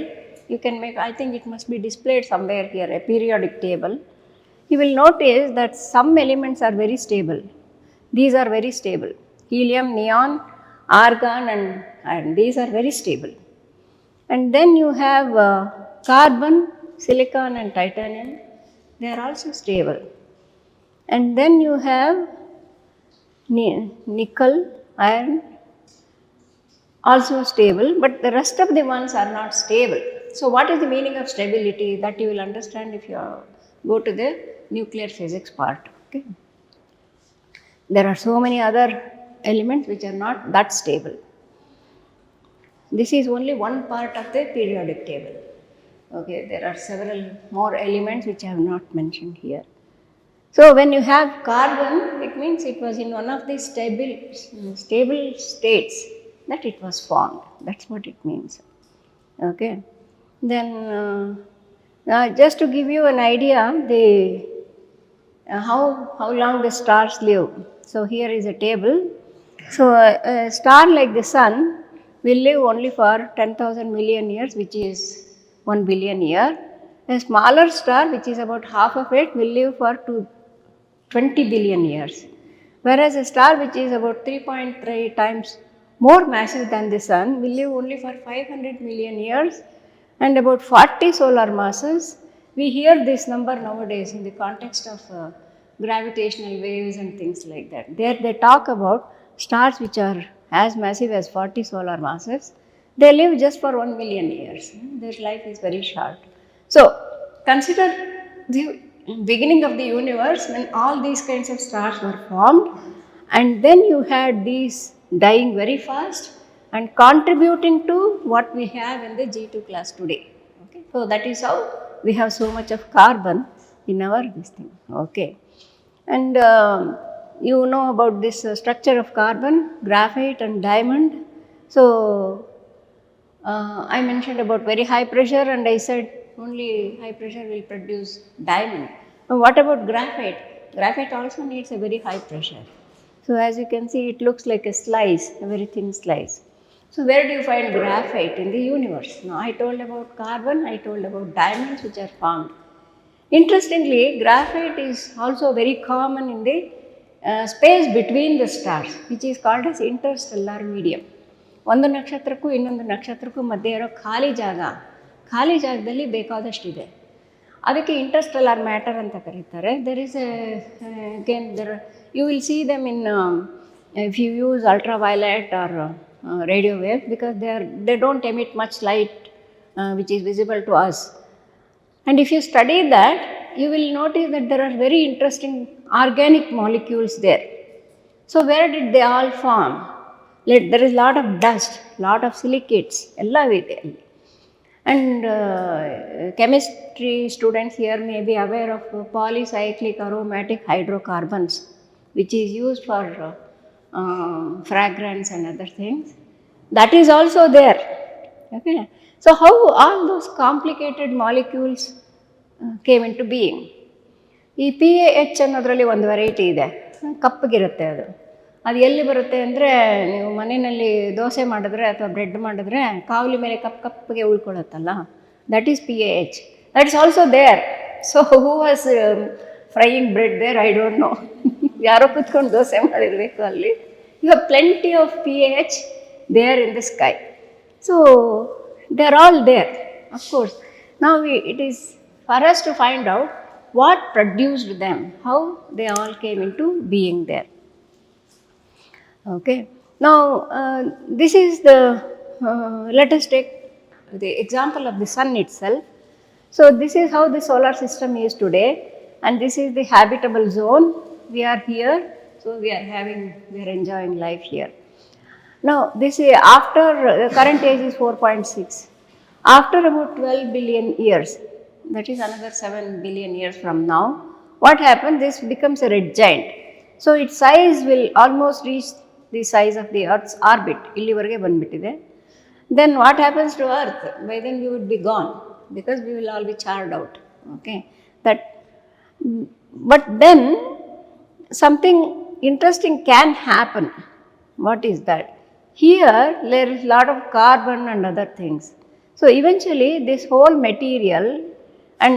you can make, I think it must be displayed somewhere here, a periodic table. You will notice that some elements are very stable. These are very stable. helium, neon, argon, and these are very stable. And then you have carbon, silicon, and titanium. They are also stable. And then you have nickel, iron, also stable, but the rest of the ones are not stable. So what is the meaning of stability? That you will understand if you go to the nuclear physics part. Okay. There are so many other elements which are not that stable. This is only one part of the periodic table. Okay, there are several more elements which I have not mentioned here. So when you have carbon, it means it was in one of the stable states that it was formed. That's what it means. Okay. Then just to give you an idea, how long the stars live. So here is a table. So a star like the sun will live only for 10,000 million years, which is 1 billion year. A smaller star, which is about half of it, will live for 20 billion years. Whereas a star which is about 3.3 times more massive than the sun will live only for 500 million years and about 40 solar masses. We hear this number nowadays in the context of gravitational waves and things like that. There they talk about stars which are as massive as 40 solar masses. They live just for 1 million years. Their life is very short. So consider the beginning of the universe when all these kinds of stars were formed, and then you had these dying very fast and contributing to what we have in the G2 class today. Okay. So that is how we have so much of carbon in our this thing. Okay. And you know about this structure of carbon, graphite and diamond. So I mentioned about very high pressure, and I said only high pressure will produce diamond. Now what about graphite? Graphite also needs a very high pressure. So as you can see, it looks like a slice, a very thin slice. So where do you find graphite in the universe? Now I told about carbon, I told about diamonds which are formed. Interestingly, graphite is also very common in the space between the stars, which is called as interstellar medium. ಒಂದು ನಕ್ಷತ್ರಕ್ಕೂ ಇನ್ನೊಂದು ನಕ್ಷತ್ರಕ್ಕೂ ಮಧ್ಯೆ ಇರೋ ಖಾಲಿ ಜಾಗದಲ್ಲಿ ಬೇಕಾದಷ್ಟಿದೆ. ಅದಕ್ಕೆ ಇಂಟರ್ಸ್ಟೆಲ್ಲರ್ ಮ್ಯಾಟರ್ ಅಂತ ಕರೀತಾರೆ. There is again you will see them in if you use ultraviolet or radio wave, because they don't emit much light which is visible to us. And if you study that, you will notice that there are very interesting organic molecules there. So where did they all form? There is lot of dust, lot of silicates, ella ಇದೆ ಅಲ್ಲಿ. And chemistry students here may be aware of polycyclic aromatic hydrocarbons, which is used for fragrance and other things. That is also there. Okay. So how all those complicated molecules came into being? ಈ PaH ಅನ್ನೋದರಲ್ಲಿ ಒಂದು ವೆರೈಟಿ ಇದೆ, ಕಪ್ಪಗಿರುತ್ತೆ ಅದು. ಅದು ಎಲ್ಲಿ ಬರುತ್ತೆ ಅಂದರೆ, ನೀವು ಮನೆಯಲ್ಲಿ ದೋಸೆ ಮಾಡಿದ್ರೆ ಅಥವಾ ಬ್ರೆಡ್ ಮಾಡಿದ್ರೆ ಕಾವಲಿ ಮೇಲೆ ಕಪ್ಪಗೆ ಉಳ್ಕೊಳ್ಳುತ್ತಲ್ಲ, that is PaH. That is also there. So who was frying bread there, I don't know. ಯಾರೋ ಕುತ್ಕೊಂಡು ದೋಸೆ ಮಾಡಿರಬೇಕು ಅಲ್ಲಿ. You have plenty of PaH there in the sky. So they are all there, of course. Now it is for us to find out what produced them, how they all came into being there. Okay. Now this is the let us take the example of the sun itself. So this is how the solar system is today, and this is the habitable zone. We are here, so we are enjoying life here. Now this is after the current age is 4.6. After about 12 billion years, that is another 7 billion years from now, what happens? This becomes a red giant. So its size will almost reach the size of the Earth's orbit. Illivarge bandbittide. Then what happens to Earth? By then we would be gone, because we will all be charred out. Okay. But then something interesting can happen. What is that? Here there is a lot of carbon and other things. So eventually this whole material, and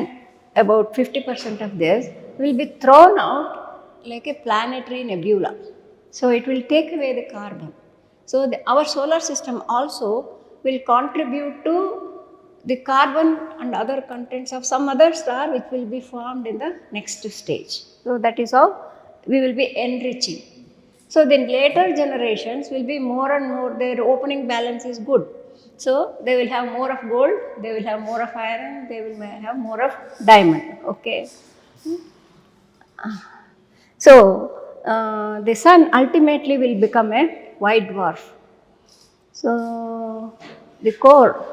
about 50% of this, will be thrown out like a planetary nebula. So it will take away the carbon. So our solar system also will contribute to the carbon and other contents of some other star which will be formed in the next stage. So that is how we will be enriching. So then later generations will be more and more, their opening balance is good. So they will have more of gold, they will have more of iron, they will have more of diamond. Okay. So the sun ultimately will become a white dwarf. So the core,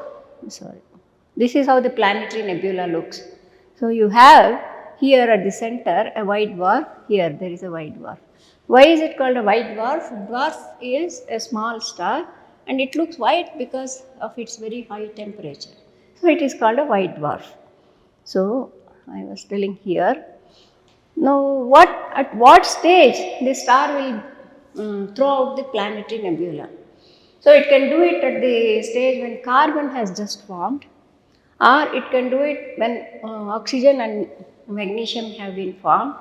sorry, this is how the planetary nebula looks. So you have here at the center a white dwarf, here there is a white dwarf. Why is it called a white dwarf? Dwarf is a small star and it looks white because of its very high temperature. So it is called a white dwarf. So I was telling here. Now, at what stage the star will throw out the planetary nebula? So it can do it at the stage when carbon has just formed, or it can do it when oxygen and magnesium have been formed,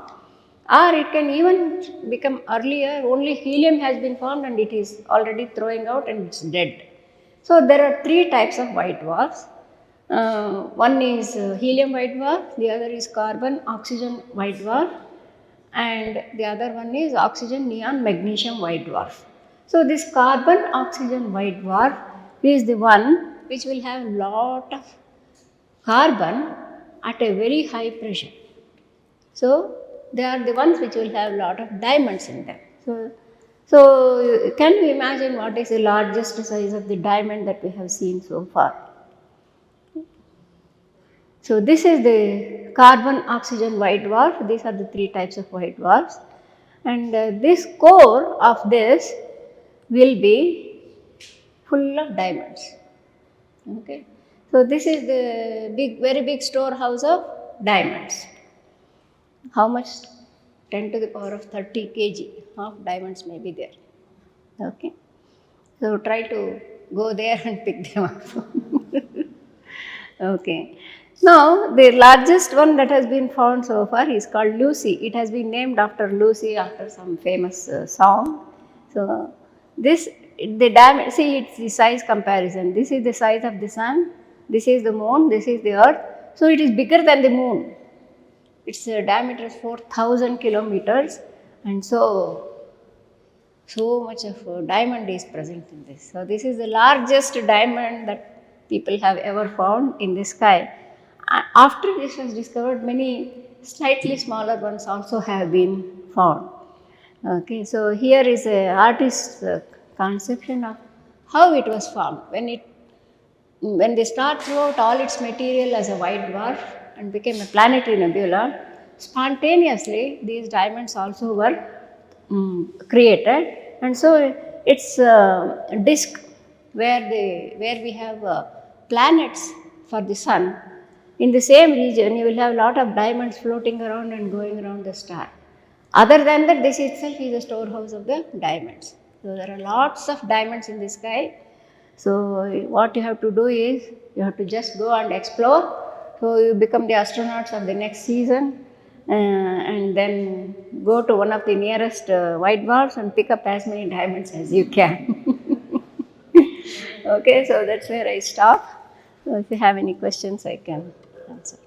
or it can even become earlier, only helium has been formed and it is already throwing out and it's dead. So there are three types of white dwarfs. One is helium white dwarf, the other is carbon oxygen white dwarf, and the other one is oxygen neon magnesium white dwarf. So this carbon oxygen white dwarf is the one which will have lot of carbon at a very high pressure. So they are the ones which will have lot of diamonds in them. So can you imagine what is the largest size of the diamond that we have seen so far? So this is the carbon oxygen white dwarf. These are the three types of white dwarfs. And this core of this will be full of diamonds. Okay. So this is the very big storehouse of diamonds. How much? 10 to the power of 30 kg of diamonds may be there. Okay. So try to go there and pick them up. Okay. Now, the largest one that has been found so far is called Lucy. It has been named after Lucy, after some famous song. So, the diameter, see it's the size comparison. This is the size of the sun, this is the moon, this is the earth. So, it is bigger than the moon. Its diameter is 4,000 kilometers, and so much of diamond is present in this. So, this is the largest diamond that people have ever found in the sky. After this was discovered, many slightly smaller ones also have been found. Okay, so here is a artist's conception of how it was formed. When the star threw out all its material as a white dwarf and became a planetary nebula, spontaneously these diamonds also were created, and so its disk where we have planets for the sun. In the same region, you will have a lot of diamonds floating around and going around the star. Other than that, this itself is a storehouse of the diamonds. So there are lots of diamonds in the sky. So what you have to do is, you have to just go and explore. So you become the astronauts of the next season and then go to one of the nearest white dwarfs and pick up as many diamonds as you can. Okay, so that's where I stop. So if you have any questions, I can answer.